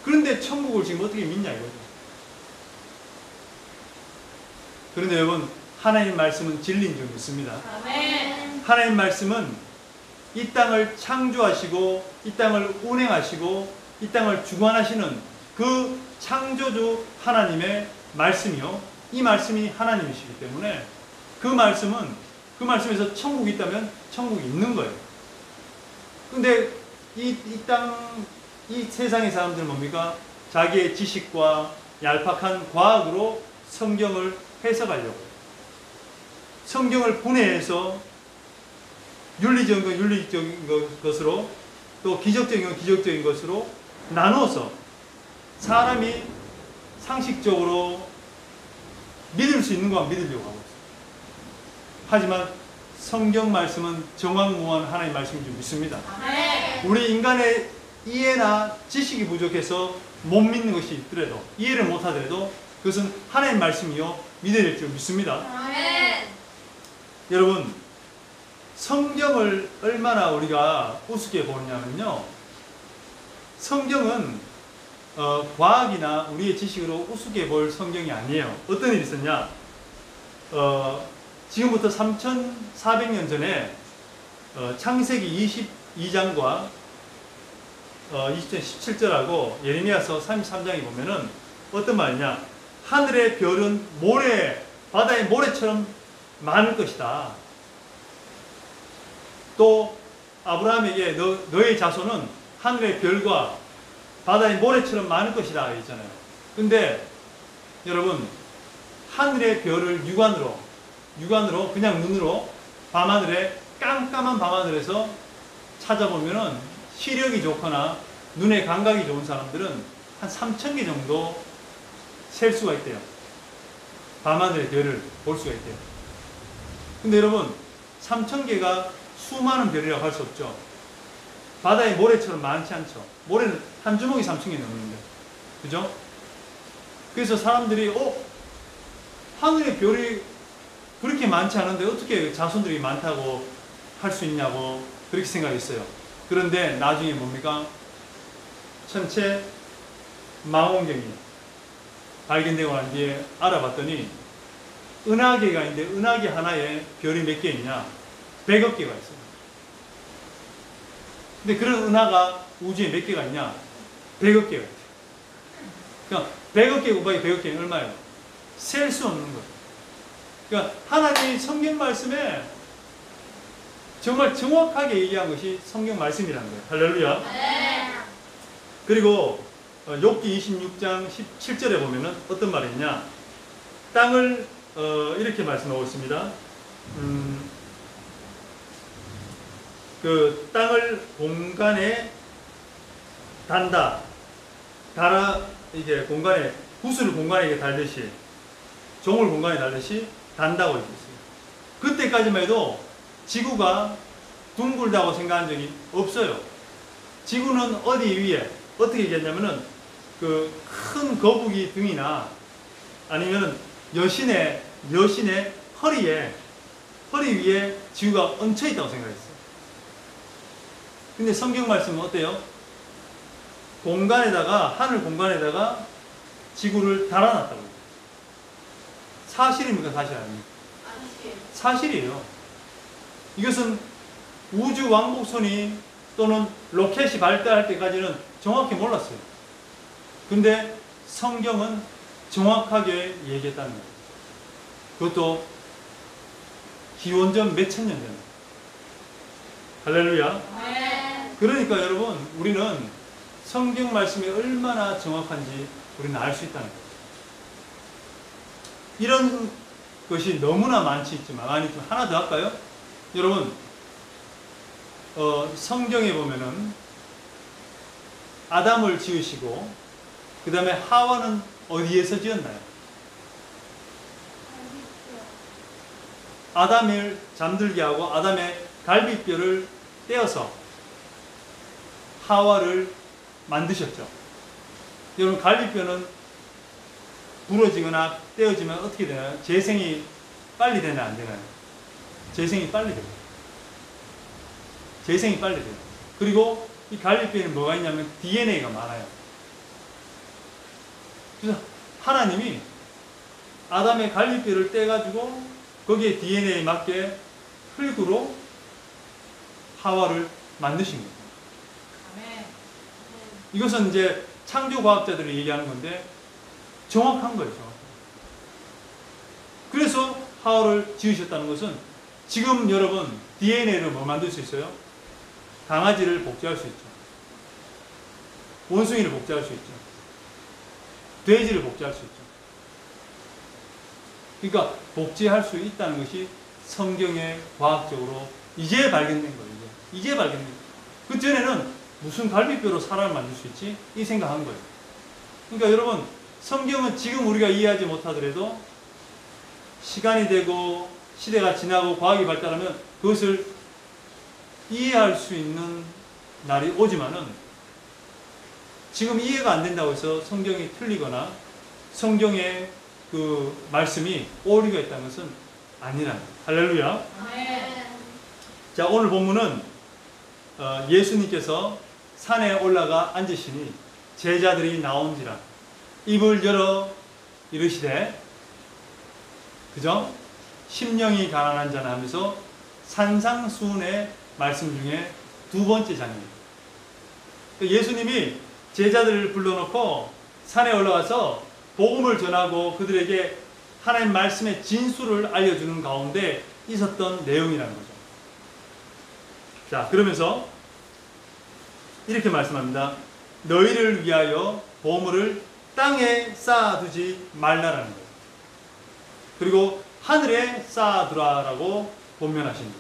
그런데 천국을 지금 어떻게 믿냐 이거죠. 그런데 여러분, 하나님 말씀은 진리인 줄 믿습니다. 아멘. 하나님 말씀은 이 땅을 창조하시고 이 땅을 운행하시고 이 땅을 주관하시는 그 창조주 하나님의 말씀이요, 이 말씀이 하나님이시기 때문에 그 말씀에서 천국이 있다면 천국이 있는 거예요. 근데 이 세상의 사람들은 뭡니까? 자기의 지식과 얄팍한 과학으로 성경을 해석하려고, 성경을 분해해서 윤리적인 건 윤리적인 것으로, 또 기적적인 건 기적적인 것으로 나누어서 사람이 상식적으로 믿을 수 있는 것만 믿으려고 하고 있어요. 하지만 성경 말씀은 정확무한 하나님의 말씀인 줄 믿습니다. 아멘. 우리 인간의 이해나 지식이 부족해서 못 믿는 것이 있더라도, 이해를 못하더라도 그것은 하나님의 말씀이요 믿어야 될 줄 믿습니다. 아멘. 여러분, 성경을 얼마나 우리가 우습게 보느냐면요, 성경은 과학이나 우리의 지식으로 우습게 볼 성경이 아니에요. 어떤 일이 있었냐? 지금부터 3,400년 전에 창세기 22장과 17절하고 예레미야서 33장에 보면은 어떤 말이냐? 하늘의 별은 바다의 모래처럼 많을 것이다. 또 아브라함에게 너의 자손은 하늘의 별과 바다의 모래처럼 많을 것이다 했잖아요. 근데 여러분, 하늘의 별을 육안으로 그냥 눈으로 밤하늘에, 깜깜한 밤하늘에서 찾아보면은 시력이 좋거나 눈의 감각이 좋은 사람들은 한 3,000개 정도 셀 수가 있대요. 밤하늘의 별을 볼 수가 있대요. 근데 여러분, 3,000개가 수많은 별이라고 할 수 없죠. 바다의 모래처럼 많지 않죠. 모래는 한 주먹이 3,000개 넘는데, 그죠? 그래서 사람들이 하늘의 별이 그렇게 많지 않은데 어떻게 자손들이 많다고 할 수 있냐고 그렇게 생각했어요. 그런데 나중에 뭡니까? 천체 망원경이 발견되고 난 뒤에 알아봤더니 은하계가 있는데, 은하계 하나에 별이 몇 개 있냐? 100억 개가 있어요. 근데 그런 은하가 우주에 몇 개가 있냐? 100억 개가 있어요. 그러니까 100억 개 곱하기 100억 개는 얼마예요? 셀 수 없는 거예요. 그러니까 하나님이 성경 말씀에 정말 정확하게 얘기한 것이 성경 말씀이라는 거예요. 할렐루야. 네. 그리고 욥기 26장 17절에 보면은 어떤 말이 있냐? 땅을 이렇게 말씀하고 있습니다. 그 땅을 공간에 이게 공간에, 구슬을 공간에 이렇게 달듯이, 종을 공간에 달듯이 단다고 얘기했어요. 그때까지만 해도 지구가 둥글다고 생각한 적이 없어요. 지구는 어디 위에, 어떻게 얘기했냐면은, 그 큰 거북이 등이나 아니면은 여신의 허리 위에 지구가 얹혀 있다고 생각했어요. 근데 성경 말씀은 어때요? 하늘 공간에다가 지구를 달아놨다고 해요. 사실입니까? 사실 아닙니까? 사실이에요. 이것은 우주 왕복선이 또는 로켓이 발달할 때까지는 정확히 몰랐어요. 근데 성경은 정확하게 얘기했다는 거예요. 그것도 기원전 몇천 년 전에. 할렐루야. 네. 그러니까 여러분, 우리는 성경 말씀이 얼마나 정확한지 우리는 알 수 있다는 거예요. 이런 것이 너무나 많지 있지만, 좀 하나 더 할까요? 여러분, 성경에 보면은 아담을 지으시고 그 다음에 하와는 어디에서 지었나요? 아담을 잠들게 하고 아담의 갈비뼈를 떼어서 하와를 만드셨죠. 여러분, 갈비뼈는 부러지거나 떼어지면 어떻게 되나요? 재생이 빨리 되나 안 되나요? 재생이 빨리 돼요. 재생이 빨리 돼요. 그리고 이 갈비뼈에는 뭐가 있냐면 DNA가 많아요. 그래서 하나님이 아담의 갈비뼈를 떼가지고 거기에 DNA에 맞게 흙으로 하와를 만드신 거예요. 이것은 이제 창조과학자들이 얘기하는 건데 정확한 거예요. 정확한. 그래서 하와를 지으셨다는 것은 지금 여러분 DNA를 뭐 만들 수 있어요? 강아지를 복제할 수 있죠. 원숭이를 복제할 수 있죠. 돼지를 복제할 수 있죠. 그러니까 복제할 수 있다는 것이 성경의 과학적으로 이제 발견된 거예요. 이제 발견된 거예요. 그 전에는 무슨 갈비뼈로 사람을 만들 수 있지? 이 생각한 거예요. 그러니까 여러분, 성경은 지금 우리가 이해하지 못하더라도 시간이 되고 시대가 지나고 과학이 발달하면 그것을 이해할 수 있는 날이 오지만은 지금 이해가 안 된다고 해서 성경이 틀리거나 성경의 그 말씀이 오류가 있다는 것은 아니라는 거예요. 할렐루야. 네. 자, 오늘 본문은 예수님께서 산에 올라가 앉으시니 제자들이 나온지라 입을 열어 이르시되, 그죠? 심령이 가난한 자는 하면서 산상수훈의 말씀 중에 두 번째 장이에요. 예수님이 제자들을 불러놓고 산에 올라가서 복음을 전하고 그들에게 하나님 말씀의 진수를 알려주는 가운데 있었던 내용이라는 거죠. 자, 그러면서 이렇게 말씀합니다. 너희를 위하여 보물을 땅에 쌓아두지 말라라는 거예요. 그리고 하늘에 쌓아두라라고 권면하십니다.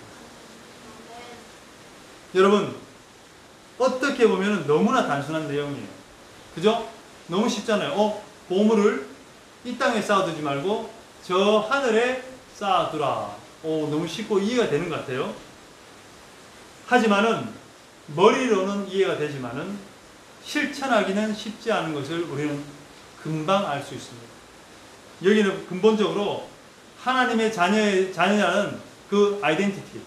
여러분, 어떻게 보면 너무나 단순한 내용이에요. 그죠? 너무 쉽잖아요. 보물을 이 땅에 쌓아두지 말고 저 하늘에 쌓아두라. 너무 쉽고 이해가 되는 것 같아요. 하지만은 머리로는 이해가 되지만은 실천하기는 쉽지 않은 것을 우리는 금방 알 수 있습니다. 여기는 근본적으로 하나님의 자녀라는 그 아이덴티티,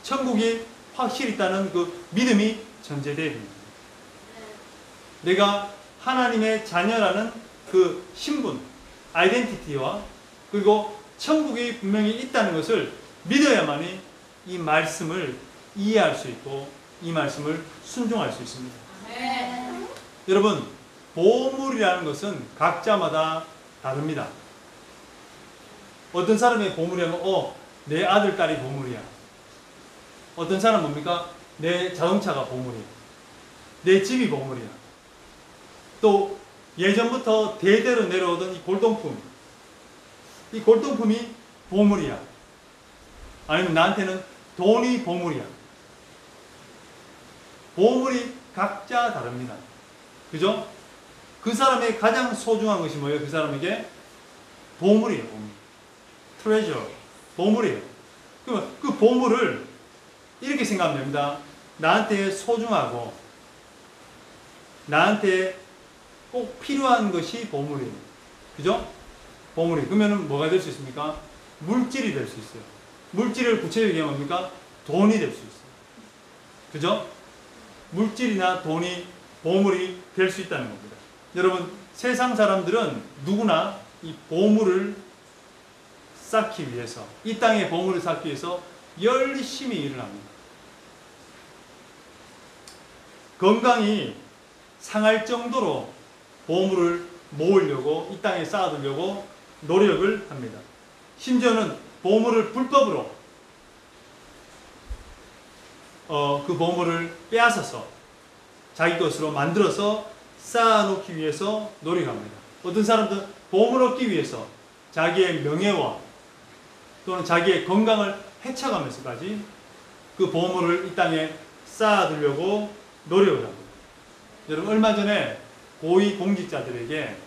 천국이 확실히 있다는 그 믿음이 전제되어야 됩니다. 내가 하나님의 자녀라는 그 신분, 아이덴티티와 그리고 천국이 분명히 있다는 것을 믿어야만이 이 말씀을 이해할 수 있고 이 말씀을 순종할 수 있습니다. 네. 여러분, 보물이라는 것은 각자마다 다릅니다. 어떤 사람의 보물이라면 내 아들, 딸이 보물이야. 어떤 사람은 뭡니까? 내 자동차가 보물이야. 내 집이 보물이야. 또 예전부터 대대로 내려오던 이 골동품, 이 골동품이 보물이야. 아니면 나한테는 돈이 보물이야. 보물이 각자 다릅니다. 그죠? 그 사람의 가장 소중한 것이 뭐예요? 그 사람에게 보물이에요. 보물. treasure. 보물이에요. 그러면 그 보물을 이렇게 생각하면 됩니다. 나한테 소중하고 나한테 꼭 필요한 것이 보물이에요. 그죠? 보물이. 그러면 뭐가 될 수 있습니까? 물질이 될 수 있어요. 물질을 구체적으로 얘기하면 뭡니까? 돈이 될 수 있어요. 그죠? 물질이나 돈이 보물이 될 수 있다는 겁니다. 여러분, 세상 사람들은 누구나 이 보물을 쌓기 위해서, 이 땅에 보물을 쌓기 위해서 열심히 일을 합니다. 건강이 상할 정도로 보물을 모으려고, 이 땅에 쌓아두려고 노력을 합니다. 심지어는 보물을 불법으로 그 보물을 빼앗아서 자기 것으로 만들어서 쌓아놓기 위해서 노력합니다. 어떤 사람들은 보물 얻기 위해서 자기의 명예와 또는 자기의 건강을 해쳐가면서까지 그 보물을 이 땅에 쌓아두려고 노력을 합니다. 여러분, 얼마 전에 고위 공직자들에게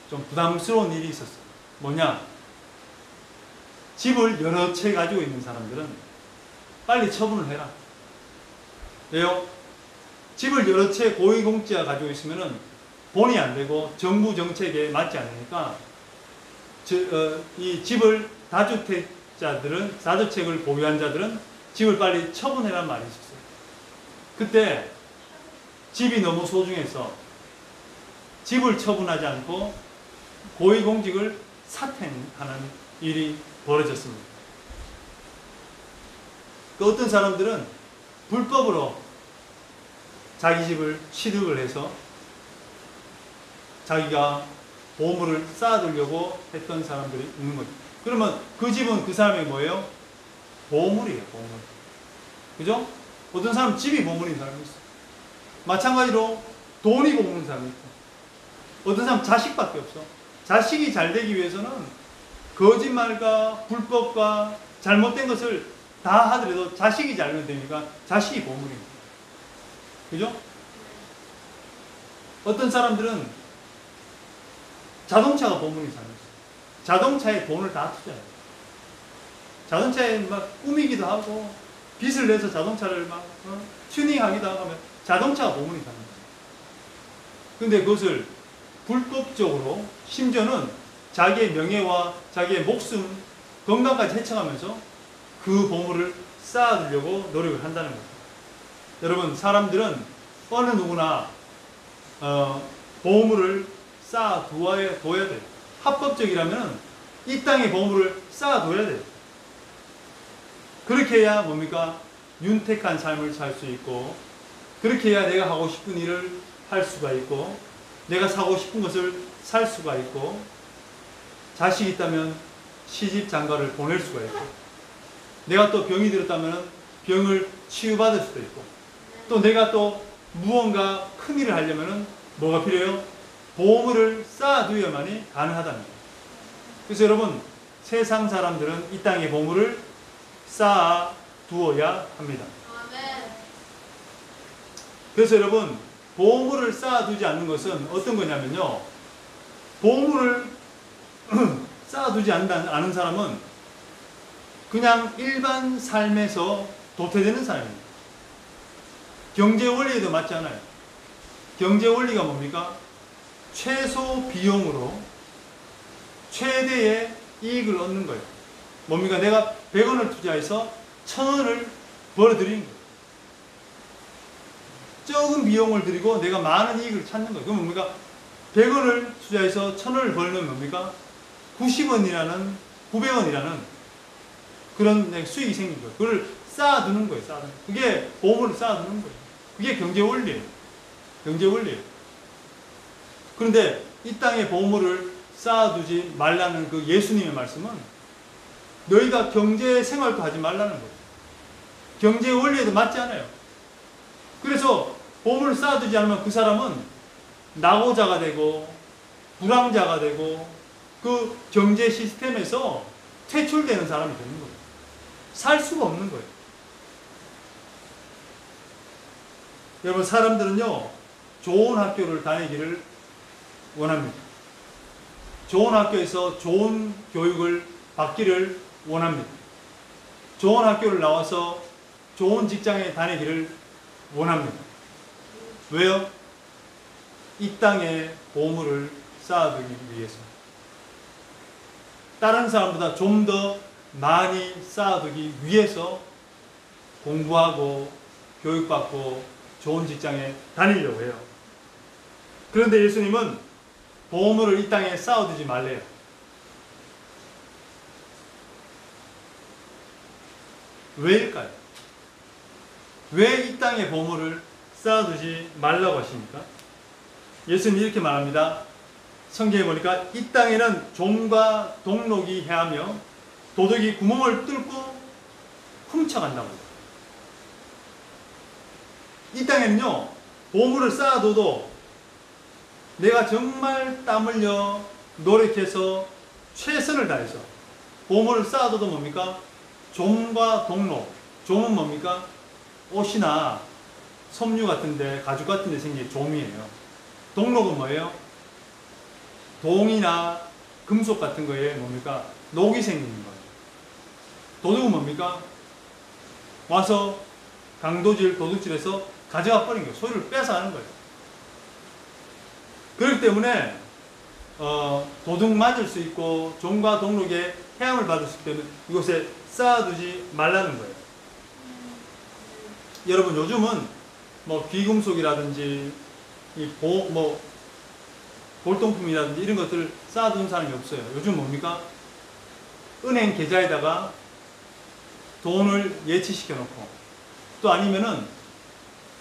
좀 부담스러운 일이 있었어요. 뭐냐? 집을 여러 채 가지고 있는 사람들은 빨리 처분을 해라. 왜요? 집을 여러 채 고위공직자가 가지고 있으면은 본이 안 되고 정부 정책에 맞지 않으니까 이 집을 다주택자들은, 다주택을 보유한 자들은 집을 빨리 처분해라는 말이 있었어요. 그때 집이 너무 소중해서 집을 처분하지 않고 고위공직을 사퇴하는 일이 벌어졌습니다. 그 어떤 사람들은 불법으로 자기 집을 취득을 해서 자기가 보물을 쌓아두려고 했던 사람들이 있는 거죠. 그러면 그 집은 그 사람의 뭐예요? 보물이에요, 보물. 그죠? 어떤 사람은 집이 보물인 사람이 있어요. 마찬가지로 돈이 보물인 사람이 있고, 어떤 사람은 자식밖에 없어. 자식이 잘 되기 위해서는 거짓말과 불법과 잘못된 것을 다 하더라도 자식이 잘 되니까 자식이 보물입니다. 그죠? 어떤 사람들은 자동차가 보물인 사람이 있어요. 자동차에 돈을 다 투자해요. 자동차에 막 꾸미기도 하고 빚을 내서 자동차를 막 튜닝하기도 하고 하면 자동차가 보물인 사람이 있어요. 근데 그것을 불법적으로, 심지어는 자기의 명예와 자기의 목숨, 건강까지 해쳐가면서 그 보물을 쌓아두려고 노력을 한다는 거죠. 여러분, 사람들은 어느 누구나 보물을 쌓아둬야 돼요. 합법적이라면 이 땅에 보물을 쌓아둬야 돼요. 그렇게 해야 뭡니까? 윤택한 삶을 살 수 있고, 그렇게 해야 내가 하고 싶은 일을 할 수가 있고, 내가 사고 싶은 것을 살 수가 있고, 자식이 있다면 시집 장가를 보낼 수가 있고, 내가 또 병이 들었다면 병을 치유받을 수도 있고, 또 내가 또 무언가 큰 일을 하려면 뭐가 필요해요? 보물을 쌓아두어야만이 가능하다는 거예요. 그래서 여러분, 세상 사람들은 이 땅에 보물을 쌓아두어야 합니다. 그래서 여러분, 보물을 쌓아두지 않는 것은 어떤 거냐면요, 보물을 쌓아두지 않는 사람은 그냥 일반 삶에서 도태되는 사람입니다. 경제 원리에도 맞지 않아요. 경제 원리가 뭡니까? 최소 비용으로 최대의 이익을 얻는 거예요. 뭡니까? 내가 100원을 투자해서 1000원을 벌어들이는 거예요. 적은 비용을 들이고 내가 많은 이익을 찾는 거예요. 그럼 뭡니까? 100원을 투자해서 1000원을 벌면 뭡니까? 90원이라는, 900원이라는 그런 수익이 생긴 거예요. 그걸 쌓아두는 거예요. 쌓아두는. 그게 보물을 쌓아두는 거예요. 그게 경제 원리예요. 경제 원리예요. 그런데 이 땅에 보물을 쌓아두지 말라는 그 예수님의 말씀은 너희가 경제 생활도 하지 말라는 거예요. 경제 원리에도 맞지 않아요. 그래서 보물을 쌓아두지 않으면 그 사람은 낙오자가 되고 불황자가 되고 그 경제 시스템에서 퇴출되는 사람이 되는 거예요. 살 수가 없는 거예요. 여러분, 사람들은요, 좋은 학교를 다니기를 원합니다. 좋은 학교에서 좋은 교육을 받기를 원합니다. 좋은 학교를 나와서 좋은 직장에 다니기를 원합니다. 왜요? 이 땅에 보물을 쌓아두기 위해서. 다른 사람보다 좀 더 많이 쌓아두기 위해서 공부하고 교육받고 좋은 직장에 다니려고 해요. 그런데 예수님은 보물을 이 땅에 쌓아두지 말래요. 왜일까요? 왜 이 땅에 보물을 쌓아두지 말라고 하십니까? 예수님이 이렇게 말합니다. 성경에 보니까 이 땅에는 종과 동록이 해하며 도둑이 구멍을 뚫고 훔쳐간다고 해요. 이 땅에는요, 보물을 쌓아둬도 내가 정말 땀 흘려 노력해서 최선을 다해서 보물을 쌓아둬도 뭡니까? 종과 동록. 종은 뭡니까? 옷이나 섬유 같은데, 가죽 같은데 생긴 종이에요. 동록은 뭐예요? 동이나 금속 같은 거에 뭡니까? 녹이 생기는 거예요. 도둑은 뭡니까? 와서 강도질, 도둑질해서 가져가 버린 거예요. 소유를 뺏어가는 거예요. 그렇기 때문에 도둑 맞을 수 있고 종과 동록에 해함을 받을 수 있기 때문에 이곳에 쌓아두지 말라는 거예요. 여러분, 요즘은 뭐 귀금속이라든지 골동품이라든지 이런 것들을 쌓아두는 사람이 없어요. 요즘 뭡니까? 은행 계좌에다가 돈을 예치시켜 놓고, 또 아니면은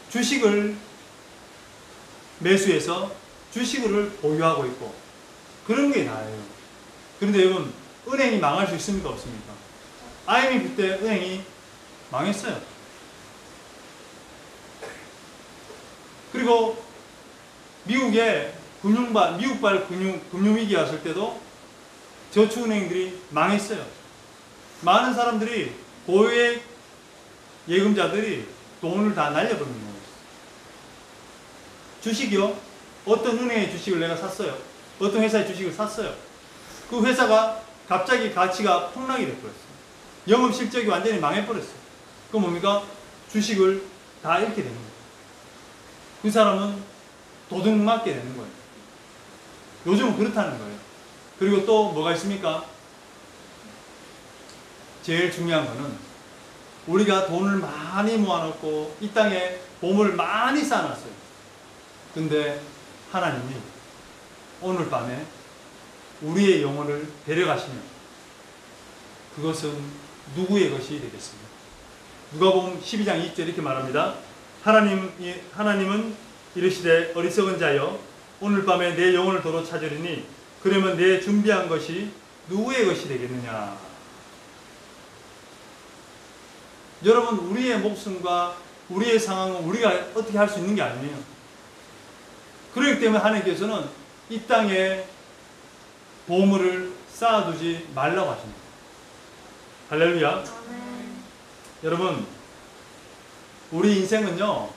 주식을 매수해서 주식을 보유하고 있고, 그런 게 나아요. 그런데 여러분, 은행이 망할 수 있습니까? 없습니까? IMF 때 은행이 망했어요. 그리고 미국발 금융위기 왔을 때도 저축은행들이 망했어요. 많은 사람들이, 고액 예금자들이 돈을 다 날려버리는 거예요. 주식이요? 어떤 은행의 주식을 내가 샀어요. 어떤 회사의 주식을 샀어요. 그 회사가 갑자기 가치가 폭락이 돼버렸어요. 영업 실적이 완전히 망해버렸어요. 그럼 뭡니까? 주식을 다 잃게 되는 거예요. 그 사람은 도둑 맞게 되는 거예요. 요즘은 그렇다는 거예요. 그리고 또 뭐가 있습니까? 제일 중요한 거는 우리가 돈을 많이 모아놓고 이 땅에 보물을 많이 쌓아놨어요. 근데 하나님이 오늘 밤에 우리의 영혼을 데려가시면 그것은 누구의 것이 되겠습니까? 누가복음 12장 2절 이렇게 말합니다. 하나님은 이르시되 어리석은 자여 오늘 밤에 내 영혼을 도로 찾으리니 그러면 내 준비한 것이 누구의 것이 되겠느냐. 여러분, 우리의 목숨과 우리의 상황은 우리가 어떻게 할 수 있는 게 아니에요. 그렇기 때문에 하나님께서는 이 땅에 보물을 쌓아두지 말라고 하십니다. 할렐루야. 아멘. 여러분, 우리 인생은요,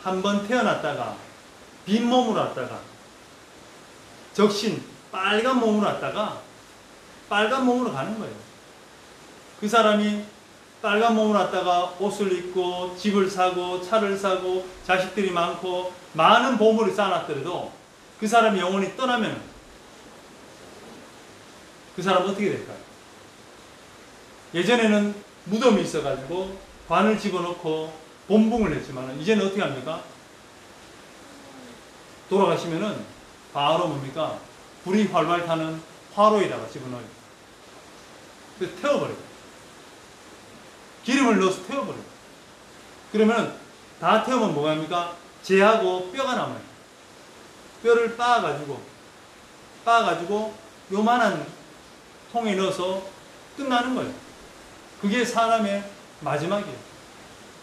한번 태어났다가 빈 몸으로 왔다가 적신 빨간 몸으로 왔다가 빨간 몸으로 가는 거예요. 그 사람이 빨간 몸으로 왔다가 옷을 입고 집을 사고 차를 사고 자식들이 많고 많은 보물을 쌓아놨더라도 그 사람이 영원히 떠나면 그 사람은 어떻게 될까요? 예전에는 무덤이 있어가지고 관을 집어넣고 본붕을 냈지만 이제는 어떻게 합니까? 돌아가시면은 바로 뭡니까? 불이 활활 타는 화로에다가 집어넣어요. 그래서 태워버려요. 기름을 넣어서 태워버려요. 그러면 다 태우면 뭐가 합니까? 재하고 뼈가 남아요. 뼈를 빻아가지고 요만한 통에 넣어서 끝나는 거예요. 그게 사람의 마지막이에요.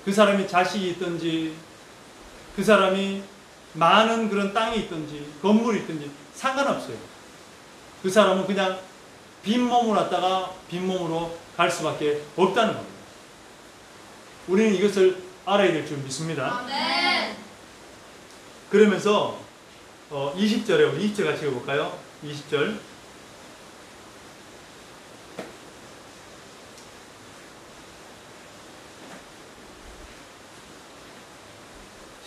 그 사람이 자식이 있든지 그 사람이 많은 그런 땅이 있든지 건물이 있든지 상관없어요. 그 사람은 그냥 빈 몸으로 왔다가 빈 몸으로 갈 수밖에 없다는 겁니다. 우리는 이것을 알아야 될 줄 믿습니다. 아멘. 그러면서 20절에 우리 20절 같이 읽어볼까요? 20절.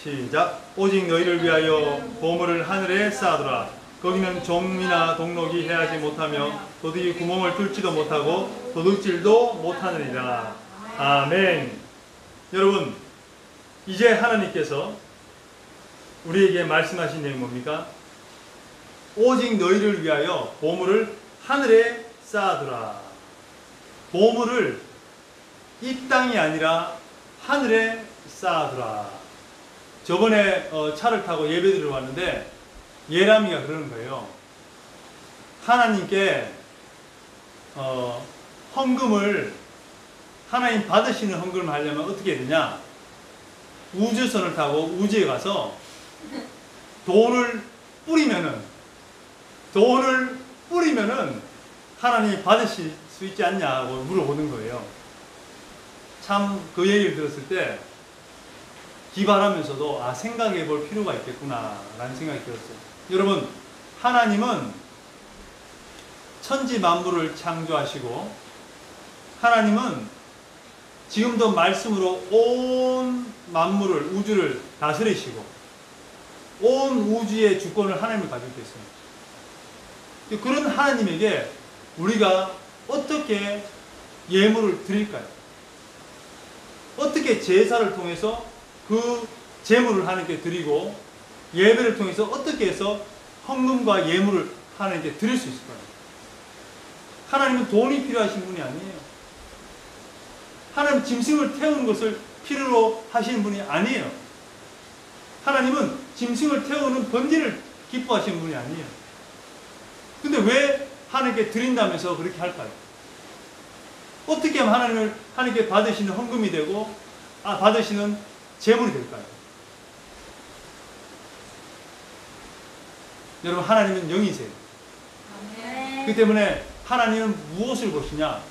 시작. 오직 너희를 위하여 보물을 하늘에 쌓아두라. 거기는 종이나 동록이 해하지 못하며 도둑이 구멍을 뚫지도 못하고 도둑질도 못하느니라. 아멘. 여러분, 이제 하나님께서 우리에게 말씀하신 내용이 뭡니까? 오직 너희를 위하여 보물을 하늘에 쌓아두라. 보물을 이 땅이 아니라 하늘에 쌓아두라. 저번에 차를 타고 예배드리러 왔는데 예람이가 그러는 거예요. 하나님께 헌금을, 하나님 받으시는 헌금을 하려면 어떻게 해야 되냐? 우주선을 타고 우주에 가서 돈을 뿌리면은 하나님이 받으실 수 있지 않냐고 물어보는 거예요. 참 그 얘기를 들었을 때 기발하면서도 생각해 볼 필요가 있겠구나 라는 생각이 들었어요. 여러분, 하나님은 천지 만물을 창조하시고 하나님은 지금도 말씀으로 온 만물을, 우주를 다스리시고 온 우주의 주권을 하나님이 가지고 계십니다. 그런 하나님에게 우리가 어떻게 예물을 드릴까요? 어떻게 제사를 통해서 그 제물을 하나님께 드리고 예배를 통해서 어떻게 해서 헌금과 예물을 하나님께 드릴 수 있을까요? 하나님은 돈이 필요하신 분이 아니에요. 하나님 짐승을 태우는 것을 필요로 하시는 분이 아니에요. 하나님은 짐승을 태우는 번제를 기뻐하시는 분이 아니에요. 근데 왜 하나님께 드린다면서 그렇게 할까요? 어떻게 하면 하나님께 받으시는 헌금이 되고 받으시는 제물이 될까요? 여러분, 하나님은 영이세요. 그렇기 때문에 하나님은 무엇을 보시냐?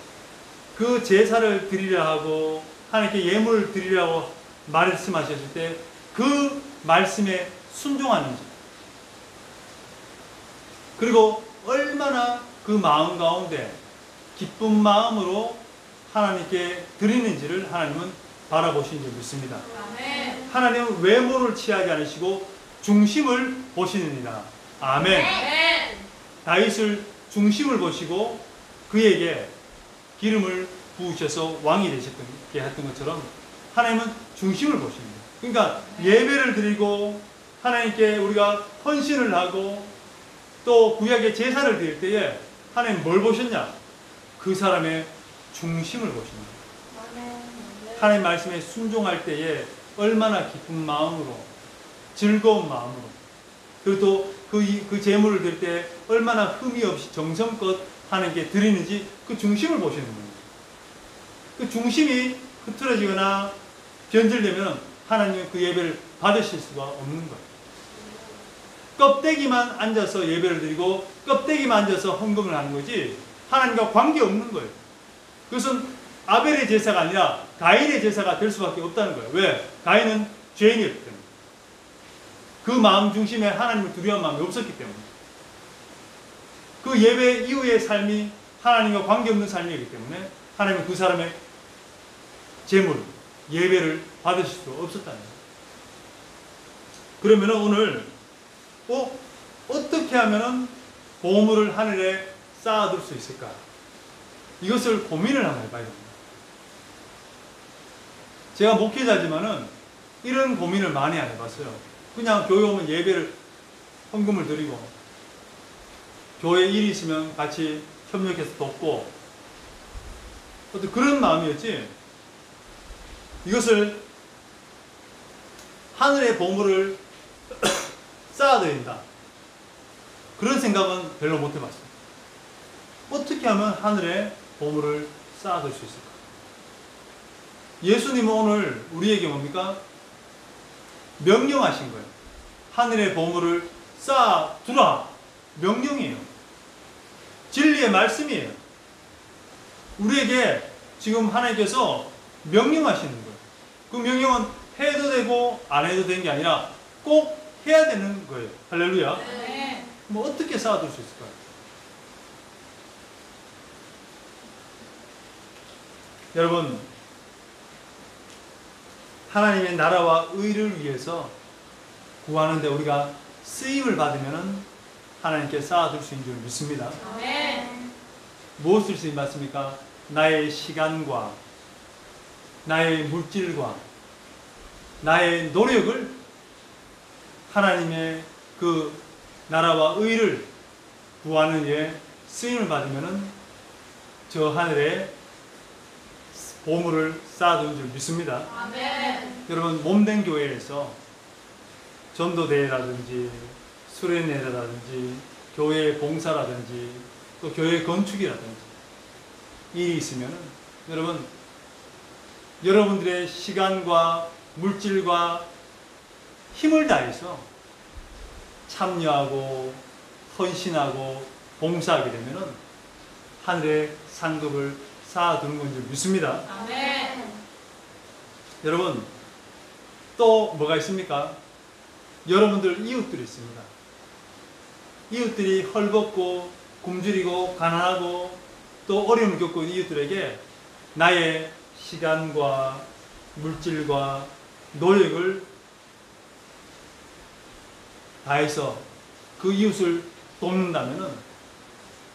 그 제사를 드리려 하고 하나님께 예물을 드리라고 말씀하셨을 때 그 말씀에 순종하는지, 그리고 얼마나 그 마음 가운데 기쁜 마음으로 하나님께 드리는지를 하나님은 바라보시는 줄 믿습니다. 아멘. 하나님은 외모를 취하지 않으시고 중심을 보시느니라. 아멘. 아멘. 다윗을 중심을 보시고 그에게 기름을 부으셔서 왕이 되셨게 했던 것처럼 하나님은 중심을 보십니다. 그러니까 예배를 드리고 하나님께 우리가 헌신을 하고 또 구약의 제사를 드릴 때에 하나님 뭘 보셨냐? 그 사람의 중심을 보십니다. 하나님 말씀에 순종할 때에 얼마나 기쁜 마음으로, 즐거운 마음으로, 그리고 또 그 제물을 드릴 때 얼마나 흠이 없이 정성껏 하나님께 드리는지 그 중심을 보시는 겁니다. 그 중심이 흐트러지거나 변질되면 하나님은 그 예배를 받으실 수가 없는 거예요. 껍데기만 앉아서 예배를 드리고 껍데기만 앉아서 헌금을 하는 거지 하나님과 관계없는 거예요. 그것은 아벨의 제사가 아니라 가인의 제사가 될 수밖에 없다는 거예요. 왜? 가인은 죄인이었기 때문에. 그 마음 중심에 하나님을 두려워하는 마음이 없었기 때문에. 그 예배 이후의 삶이 하나님과 관계없는 삶이기 때문에 하나님은 그 사람의 제물, 예배를 받으실 수 없었다는 거예요. 그러면 오늘 어떻게 하면 보물을 하늘에 쌓아둘 수 있을까? 이것을 고민을 한번 해봐야 됩니다. 제가 목회자지만은 이런 고민을 많이 안 해봤어요. 그냥 교회 오면 예배를, 헌금을 드리고 교회 일이 있으면 같이 협력해서 돕고 어떤 그런 마음이었지, 이것을 하늘의 보물을 쌓아드린다, 그런 생각은 별로 못 해봤어요. 어떻게 하면 하늘에 보물을 쌓아둘 수 있을까? 예수님은 오늘 우리에게 뭡니까? 명령하신 거예요. 하늘의 보물을 쌓아두라. 명령이에요. 진리의 말씀이에요. 우리에게 지금 하나님께서 명령하시는 거예요. 그 명령은 해도 되고 안 해도 되는 게 아니라 꼭 해야 되는 거예요. 할렐루야. 아멘. 뭐 어떻게 쌓아둘 수 있을까요? 여러분, 하나님의 나라와 의를 위해서 구하는데 우리가 쓰임을 받으면 하나님께 쌓아둘 수 있는 줄 믿습니다. 아멘. 무엇을 쓰임 받습니까? 나의 시간과 나의 물질과 나의 노력을 하나님의 그 나라와 의를 구하는 일에 쓰임을 받으면 저 하늘에 보물을 쌓아두는 줄 믿습니다. 아멘. 여러분, 몸된 교회에서 전도대회라든지 수련회라든지 교회 봉사라든지 또 교회 건축이라든지 일이 있으면 여러분, 여러분들의 시간과 물질과 힘을 다해서 참여하고 헌신하고 봉사하게 되면 하늘의 상급을 쌓아두는 건 줄 믿습니다. 아멘. 여러분, 또 뭐가 있습니까? 여러분들 이웃들이 있습니다. 이웃들이 헐벗고 굶주리고 가난하고 또 어려움을 겪고 있는 이웃들에게 나의 시간과 물질과 노력을 다해서 그 이웃을 돕는다면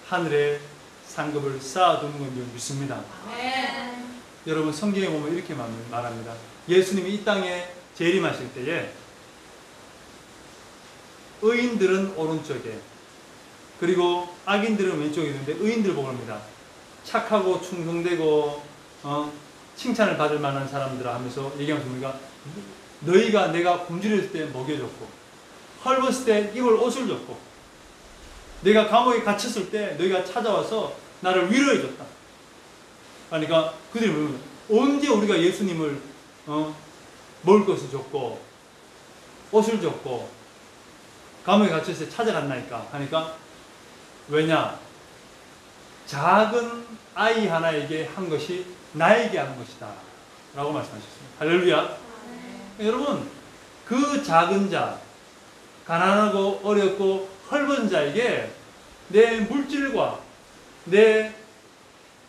하늘의 상급을 쌓아두는 건 줄 믿습니다. 아멘. 여러분, 성경에 보면 이렇게 말합니다. 예수님이 이 땅에 재림하실 때에 의인들은 오른쪽에 그리고 악인들은 왼쪽에 있는데 의인들 보고 합니다. 착하고 충성되고 칭찬을 받을 만한 사람들아 하면서 얘기하면서 우리가 너희가 내가 굶주렸을 때 먹여줬고 헐벗을 때 입을 옷을 줬고 내가 감옥에 갇혔을 때 너희가 찾아와서 나를 위로해줬다. 그러니까 그들이 뭐냐면 언제 우리가 예수님을 먹을 것을 줬고 옷을 줬고 감옥에 갇혔을 때 찾아갔나니까 하니까 왜냐? 작은 아이 하나에게 한 것이 나에게 한 것이다 라고 말씀하셨습니다. 할렐루야. 여러분, 그 작은 자, 가난하고 어렵고 헐벗은 자에게 내 물질과 내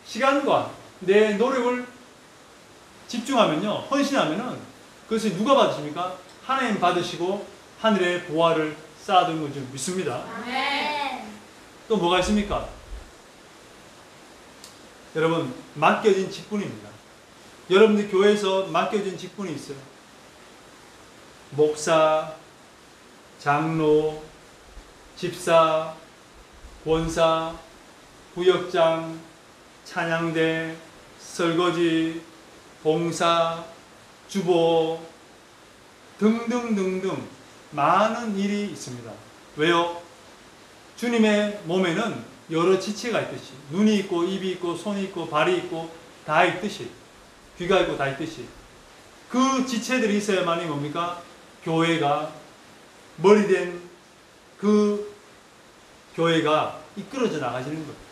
시간과 내 노력을 집중하면요, 헌신하면은 그것을 누가 받으십니까? 하나님 받으시고 하늘의 보화를 쌓아두는 걸 좀 믿습니다. 아멘. 또 뭐가 있습니까? 여러분, 맡겨진 직분입니다. 여러분들 교회에서 맡겨진 직분이 있어요. 목사, 장로, 집사, 권사, 구역장, 찬양대, 설거지, 봉사, 주보 등등등등 많은 일이 있습니다. 왜요? 주님의 몸에는 여러 지체가 있듯이 눈이 있고 입이 있고 손이 있고 발이 있고 다 있듯이 귀가 있고 다 있듯이 그 지체들이 있어야만이 뭡니까? 교회가 머리된 그 교회가 이끌어져 나가지는 거예요.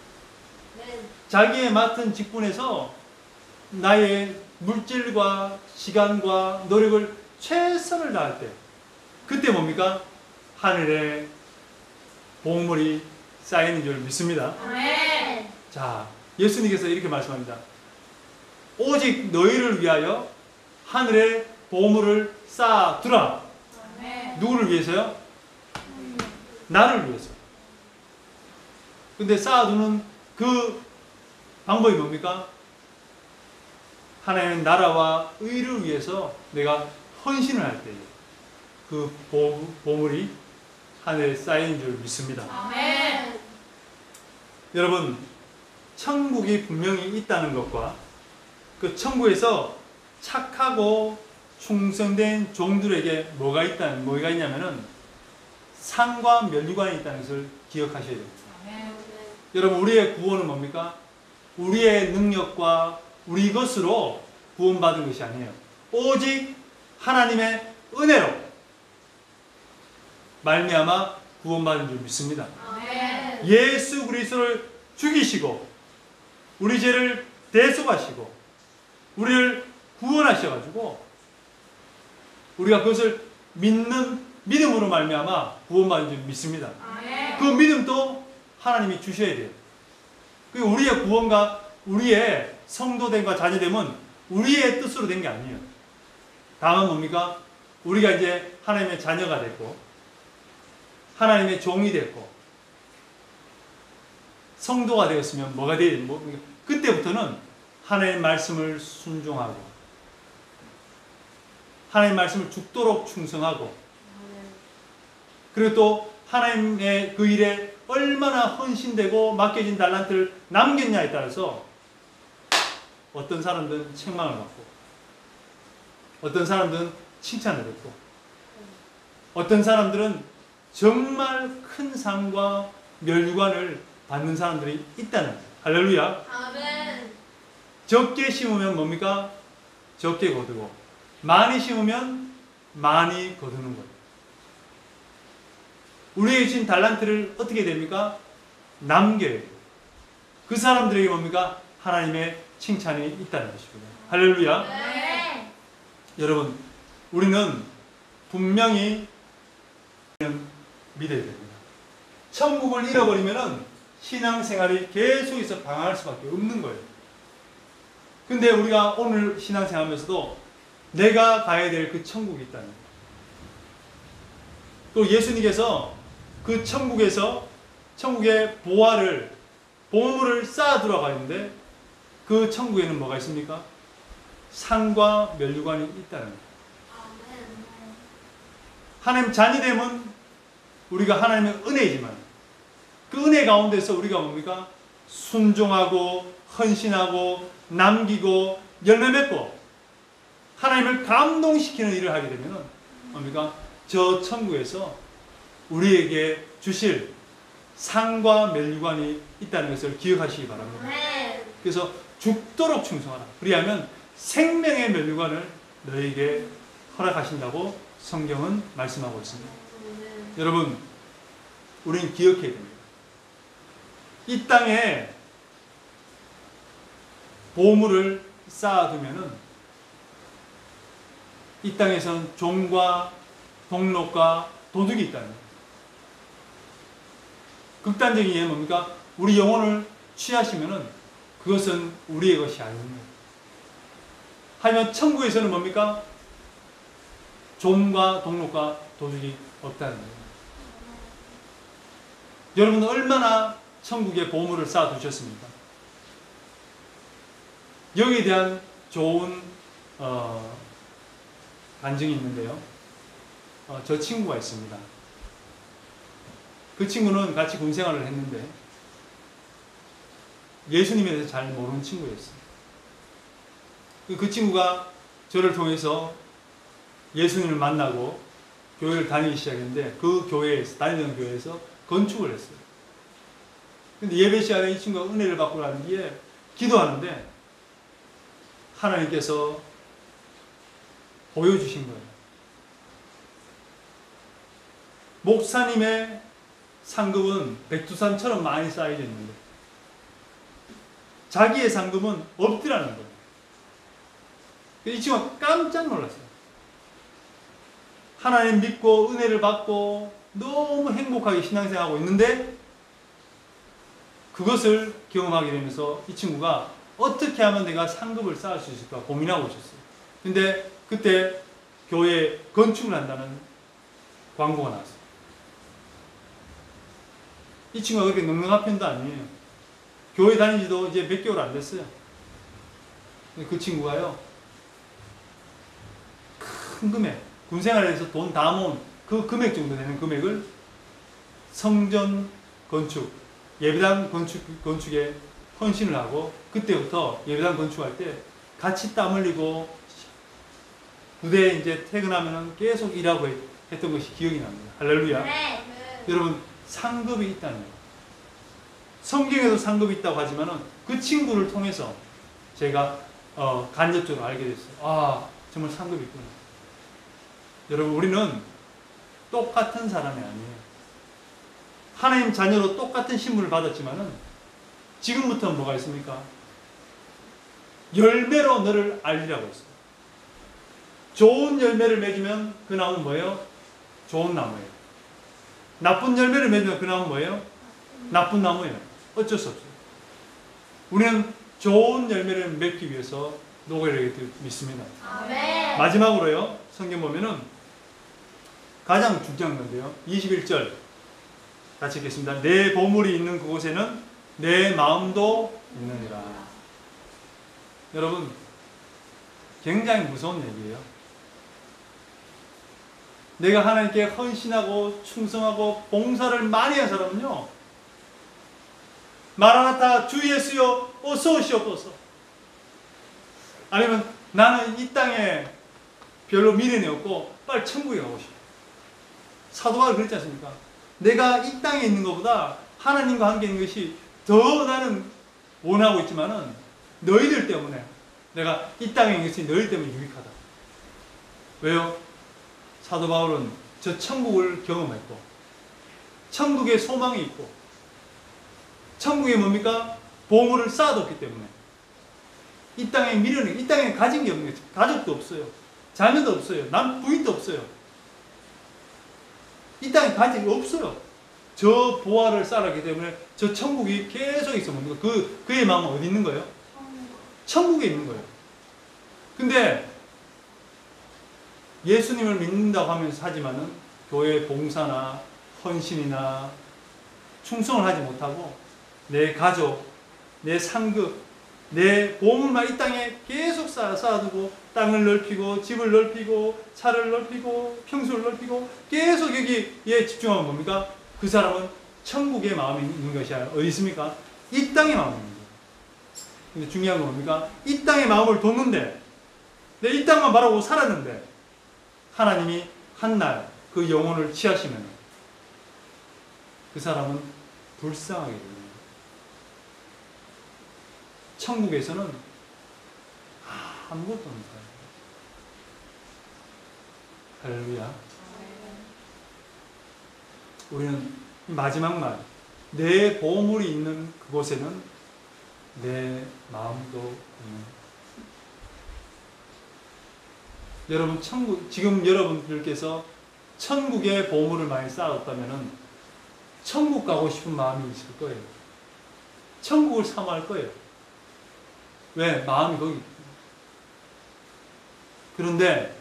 자기의 맡은 직분에서 나의 물질과 시간과 노력을 최선을 다할 때 그때 뭡니까? 하늘에 보물이 쌓이는 줄 믿습니다. 아멘. 자, 예수님께서 이렇게 말씀합니다. 오직 너희를 위하여 하늘에 보물을 쌓아두라. 아멘. 누구를 위해서요? 나를 위해서. 근데 쌓아두는 그 방법이 뭡니까? 하나님의 나라와 의를 위해서 내가 헌신을 할 때에 그 보물이 하늘에 쌓이는 줄 믿습니다. 아멘. 여러분, 천국이 분명히 있다는 것과 그 천국에서 착하고 충성된 종들에게 뭐가 있냐면은 상과 면류관이 있다는 것을 기억하셔야 됩니다. 아멘. 여러분, 우리의 구원은 뭡니까? 우리의 능력과 우리 것으로 구원받은 것이 아니에요. 오직 하나님의 은혜로 말미암아 구원받은 줄 믿습니다. 아멘. 예수 그리스도를 죽이시고 우리 죄를 대속하시고 우리를 구원하셔가지고 우리가 그것을 믿는 믿음으로 말미암아 구원받은 줄 믿습니다. 아멘. 그 믿음도 하나님이 주셔야 돼요. 그리고 우리의 구원과 우리의 성도됨과 자녀됨은 우리의 뜻으로 된 게 아니에요. 다만 뭡니까? 우리가 이제 하나님의 자녀가 됐고 하나님의 종이 됐고 성도가 되었으면 뭐가 돼야 돼요? 그때부터는 하나님의 말씀을 순종하고 하나님의 말씀을 죽도록 충성하고 그리고 또 하나님의 그 일에 얼마나 헌신되고 맡겨진 달란트를 남겼냐에 따라서 어떤 사람들은 책망을 받고 어떤 사람들은 칭찬을 받고 어떤 사람들은 정말 큰 상과 멸류관을 받는 사람들이 있다는 거예요. 할렐루야. 아멘. 적게 심으면 뭡니까? 적게 거두고 많이 심으면 많이 거두는 거예요. 우리에게 주신 달란트를 어떻게 됩니까? 남겨야 돼요. 그 사람들에게 뭡니까? 하나님의 칭찬이 있다는 것이거든요. 할렐루야. 네. 여러분, 우리는 분명히 믿어야 됩니다. 천국을 잃어버리면은 신앙생활이 계속해서 방황할 수밖에 없는 거예요. 근데 우리가 오늘 신앙생활하면서도 내가 가야 될 그 천국이 있다는 거예요. 또 예수님께서 그 천국에서 천국의 보물을 쌓아두러 가는데 그 천국에는 뭐가 있습니까? 상과 멸류관이 있다는 거예요. 하나님 자녀됨은 우리가 하나님의 은혜이지만 그 은혜 가운데서 우리가 뭡니까? 순종하고 헌신하고 남기고 열매 맺고 하나님을 감동시키는 일을 하게 되면 뭡니까? 저 천국에서 우리에게 주실 상과 멸류관이 있다는 것을 기억하시기 바랍니다. 그래서 죽도록 충성하라. 그리하면 생명의 멸류관을 너에게 허락하신다고 성경은 말씀하고 있습니다. 여러분, 우리는 기억해야 됩니다. 이 땅에 보물을 쌓아두면은 이 땅에서는 종과 동록과 도둑이 있다는 거예요. 극단적인 예는 뭡니까? 우리 영혼을 취하시면은 그것은 우리의 것이 아닙니다. 하지만 천국에서는 뭡니까? 종과 동록과 도둑이 없다는 거예요. 여러분은 얼마나 천국에 보물을 쌓아두셨습니까? 여기에 대한 좋은 간증이 있는데요. 저 친구가 있습니다. 그 친구는 같이 군생활을 했는데 예수님에 대해서 잘 모르는 친구였어요. 그 친구가 저를 통해서 예수님을 만나고 교회를 다니기 시작했는데 그 교회에서 다니던 교회에서 건축을 했어요. 근데 예배 시간에 이 친구가 은혜를 받고 난 뒤에 기도하는데 하나님께서 보여주신 거예요. 목사님의 상급은 백두산처럼 많이 쌓여져 있는데 자기의 상급은 없더라는 거예요. 이 친구가 깜짝 놀랐어요. 하나님 믿고 은혜를 받고 너무 행복하게 신앙생활하고 있는데 그것을 경험하게 되면서 이 친구가 어떻게 하면 내가 상급을 쌓을 수 있을까 고민하고 있었어요. 근데 그때 교회에 건축을 한다는 광고가 나왔어요. 이 친구가 그렇게 넉넉한 편도 아니에요. 교회 다닌 지도 이제 몇 개월 안 됐어요. 그 친구가요, 큰 금액, 군생활에서 돈 다 모은 그 금액 정도 되는 금액을 성전 건축, 예배당 건축에 헌신을 하고 그때부터 예배당 건축할 때 같이 땀 흘리고 부대에 이제 퇴근하면 계속 일하고 했던 것이 기억이 납니다. 할렐루야. 네. 여러분, 상급이 있다는 거예요. 성경에도 상급이 있다고 하지만은 그 친구를 통해서 제가 간접적으로 알게 됐어요. 아, 정말 상급이 있구나. 여러분, 우리는 똑같은 사람이 아니에요. 하나님 자녀로 똑같은 신분을 받았지만은 지금부터는 뭐가 있습니까? 열매로 너를 알리라고 했어요. 좋은 열매를 맺으면 그 나무는 뭐예요? 좋은 나무예요. 나쁜 열매를 맺으면 그 나무 뭐예요? 나쁜 나무예요. 어쩔 수 없어요. 우리는 좋은 열매를 맺기 위해서 노력해야 믿습니다. 아멘. 마지막으로요, 성경 보면은 가장 중요한 건데요. 21절 같이 읽겠습니다. 내 보물이 있는 그곳에는 내 마음도 있느니라. 여러분, 굉장히 무서운 얘기예요. 내가 하나님께 헌신하고 충성하고 봉사를 많이 한 사람은요, 마라나타 주 예수여 어서 오시옵소서. 아니면 나는 이 땅에 별로 미련이 없고 빨리 천국에 가고 싶어. 사도 바울이 그랬지 않습니까? 내가 이 땅에 있는 것보다 하나님과 함께 있는 것이 더 나는 원하고 있지만은 너희들 때문에 내가 이 땅에 있는 것이 너희들 때문에 유익하다. 왜요? 사도 바울은 저 천국을 경험했고 천국에 소망이 있고 천국에 뭡니까? 보물을 쌓아뒀기 때문에 이 땅에 미련이, 이 땅에 가진 게 없는 거죠. 가족도 없어요. 자녀도 없어요. 남 부인도 없어요. 이 땅에 가진 게 없어요. 저 보화를 쌓았기 때문에 저 천국이 계속 있어 뭡니까? 그의 마음은 어디 있는 거예요? 천국에 있는 거예요. 근데 예수님을 믿는다고 하면서 하지만은 교회 봉사나 헌신이나 충성을 하지 못하고 내 가족, 내 상급, 내 보물만 이 땅에 계속 쌓아두고 땅을 넓히고 집을 넓히고 차를 넓히고 평수를 넓히고 계속 여기에 집중하면 뭡니까? 그 사람은 천국의 마음이 있는 것이 아니라 어디 있습니까? 이 땅의 마음이 있는 거예요. 근데 중요한 건 뭡니까? 이 땅의 마음을 뒀는데 내 이 땅만 바라보고 살았는데 하나님이 한날 그 영혼을 취하시면 그 사람은 불쌍하게 됩니다. 천국에서는 아무것도 없는 사람. 할렐루야. 우리는 마지막 말, 내 보물이 있는 그곳에는 내 마음도 있는. 여러분, 지금 여러분들께서 천국의 보물을 많이 쌓았다면은 천국 가고 싶은 마음이 있을 거예요. 천국을 사모할 거예요. 왜? 마음이 거기 있거든요. 그런데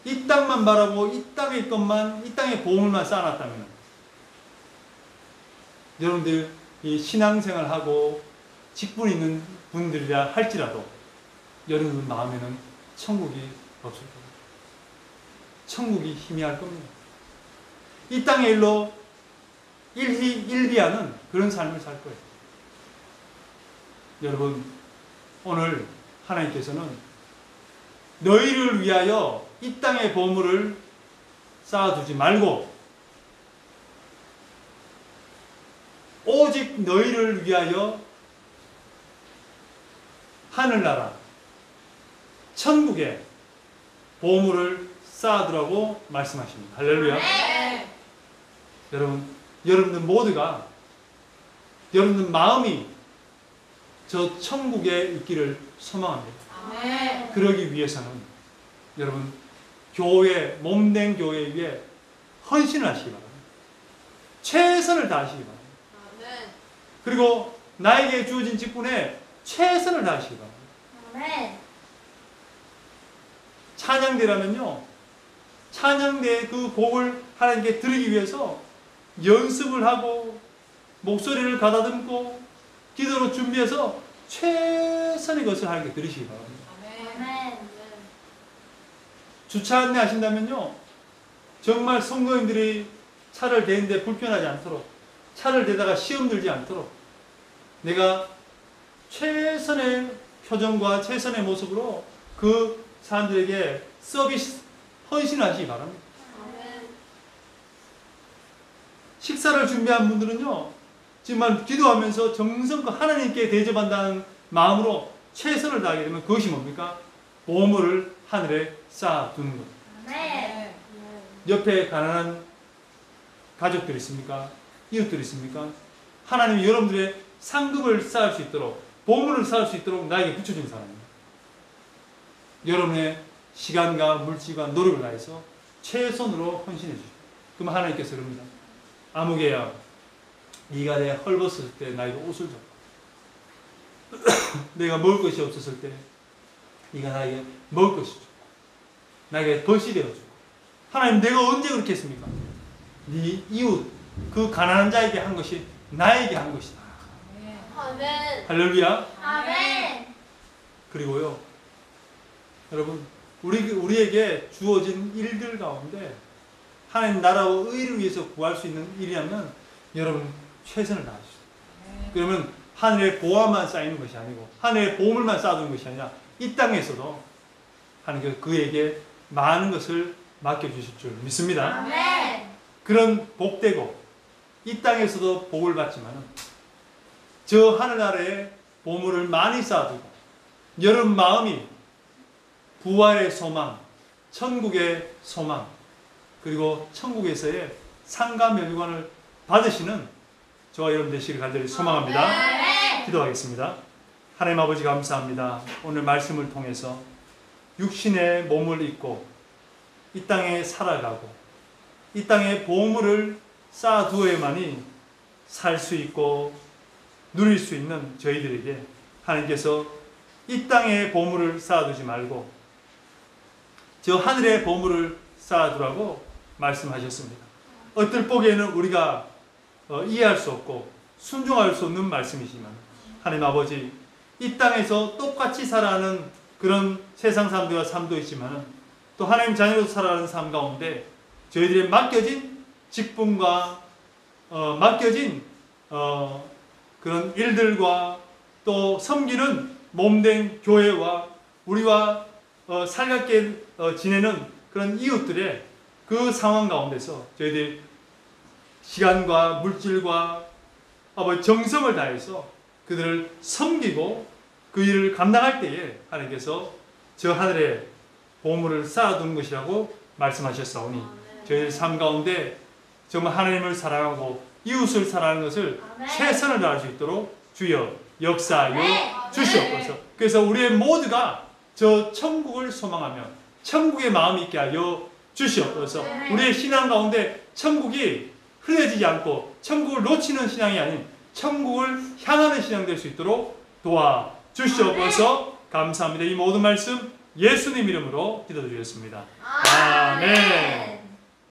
이 땅만 바라보고 이 땅의 것만, 이 땅의 보물만 쌓아놨다면 여러분들 이 신앙생활하고 직분 있는 분들이라 할지라도 여러분 마음에는 천국이 없을 겁니다. 천국이 희미할 겁니다. 이 땅의 일로 일비하는 그런 삶을 살 거예요. 여러분, 오늘 하나님께서는 너희를 위하여 이 땅의 보물을 쌓아두지 말고 오직 너희를 위하여 하늘나라 천국에 보물을 쌓아두라고 말씀하십니다. 할렐루야. 네. 여러분들 모두가 여러분들 마음이 저 천국에 있기를 소망합니다. 아멘. 그러기 위해서는 여러분 교회, 몸된 교회 위에 헌신을 하시기 바랍니다. 최선을 다하시기 바랍니다. 아멘. 그리고 나에게 주어진 직분에 최선을 다하시기 바랍니다. 아멘. 찬양대라면요, 찬양대의 그 곡을 하나님께 드리기 위해서 연습을 하고 목소리를 가다듬고 기도로 준비해서 최선의 것을 하나님께 드리시기 바랍니다. 아멘. 주차 안내 하신다면요, 정말 성도님들이 차를 대는데 불편하지 않도록, 차를 대다가 시험 들지 않도록 내가 최선의 표정과 최선의 모습으로 그 사람들에게 서비스 헌신하시기 바랍니다. 아멘. 식사를 준비한 분들은요, 정말 기도하면서 정성껏 하나님께 대접한다는 마음으로 최선을 다하게 되면 그것이 뭡니까? 보물을 하늘에 쌓아두는 것. 아멘. 옆에 가난한 가족들 있습니까? 이웃들 있습니까? 하나님이 여러분들의 상급을 쌓을 수 있도록, 보물을 쌓을 수 있도록 나에게 붙여준 사람입니다. 여러분의 시간과 물질과 노력을 다해서 최선으로 헌신해 주십니다. 그럼 하나님께서 그럽니다. 아무개야, 네가 내 헐벗을 때 나에게 옷을 줘. 내가 먹을 것이 없었을 때 네가 나에게 먹을 것이 줘. 나에게 벗이 되어주고. 하나님, 내가 언제 그렇게 했습니까? 네 이웃, 그 가난한 자에게 한 것이 나에게 한 것이다. 아멘. 할렐루야. 아멘. 그리고요, 여러분, 우리에게 주어진 일들 가운데 하나님 나라와 의를 위해서 구할 수 있는 일이라면 여러분 최선을 다하십시오. 그러면 하늘의 보화만 쌓이는 것이 아니고 하늘의 보물만 쌓아두는 것이 아니라 이 땅에서도 하나님께서 그에게 많은 것을 맡겨주실 줄 믿습니다. 아멘. 그런 복되고 이 땅에서도 복을 받지만 저 하늘 아래에 보물을 많이 쌓아두고 여러분 마음이 부활의 소망, 천국의 소망, 그리고 천국에서의 상가 면류관을 받으시는 저와 여러분 되시기를 간절히 소망합니다. 아멘. 기도하겠습니다. 하나님 아버지 감사합니다. 오늘 말씀을 통해서 육신의 몸을 입고 이 땅에 살아가고 이 땅에 보물을 쌓아두어야만이 살 수 있고 누릴 수 있는 저희들에게 하나님께서 이 땅에 보물을 쌓아두지 말고 저 하늘의 보물을 쌓아두라고 말씀하셨습니다. 어떨 보기에는 우리가 이해할 수 없고 순종할 수 없는 말씀이지만 하나님 아버지, 이 땅에서 똑같이 살아가는 그런 세상 사람들과 삶도 있지만 또 하나님 자녀로 살아가는 삶 가운데 저희들이 맡겨진 직분과 맡겨진 그런 일들과 또 섬기는 몸된 교회와 우리와 살갑게 지내는 그런 이웃들의 그 상황 가운데서 저희들이 시간과 물질과 정성을 다해서 그들을 섬기고 그 일을 감당할 때에 하나님께서 저 하늘에 보물을 쌓아두는 것이라고 말씀하셨사오니 저희들 삶 가운데 정말 하나님을 사랑하고 이웃을 사랑하는 것을 최선을 다할 수 있도록 주여 역사하여 주시옵소서. 그래서 우리의 모두가 저 천국을 소망하며 천국의 마음이 있게 하여 주시옵소서. 우리의 신앙 가운데 천국이 흐려지지 않고 천국을 놓치는 신앙이 아닌 천국을 향하는 신앙 될 수 있도록 도와주시옵소서. 감사합니다. 이 모든 말씀 예수님 이름으로 기도드리겠습니다. 아멘.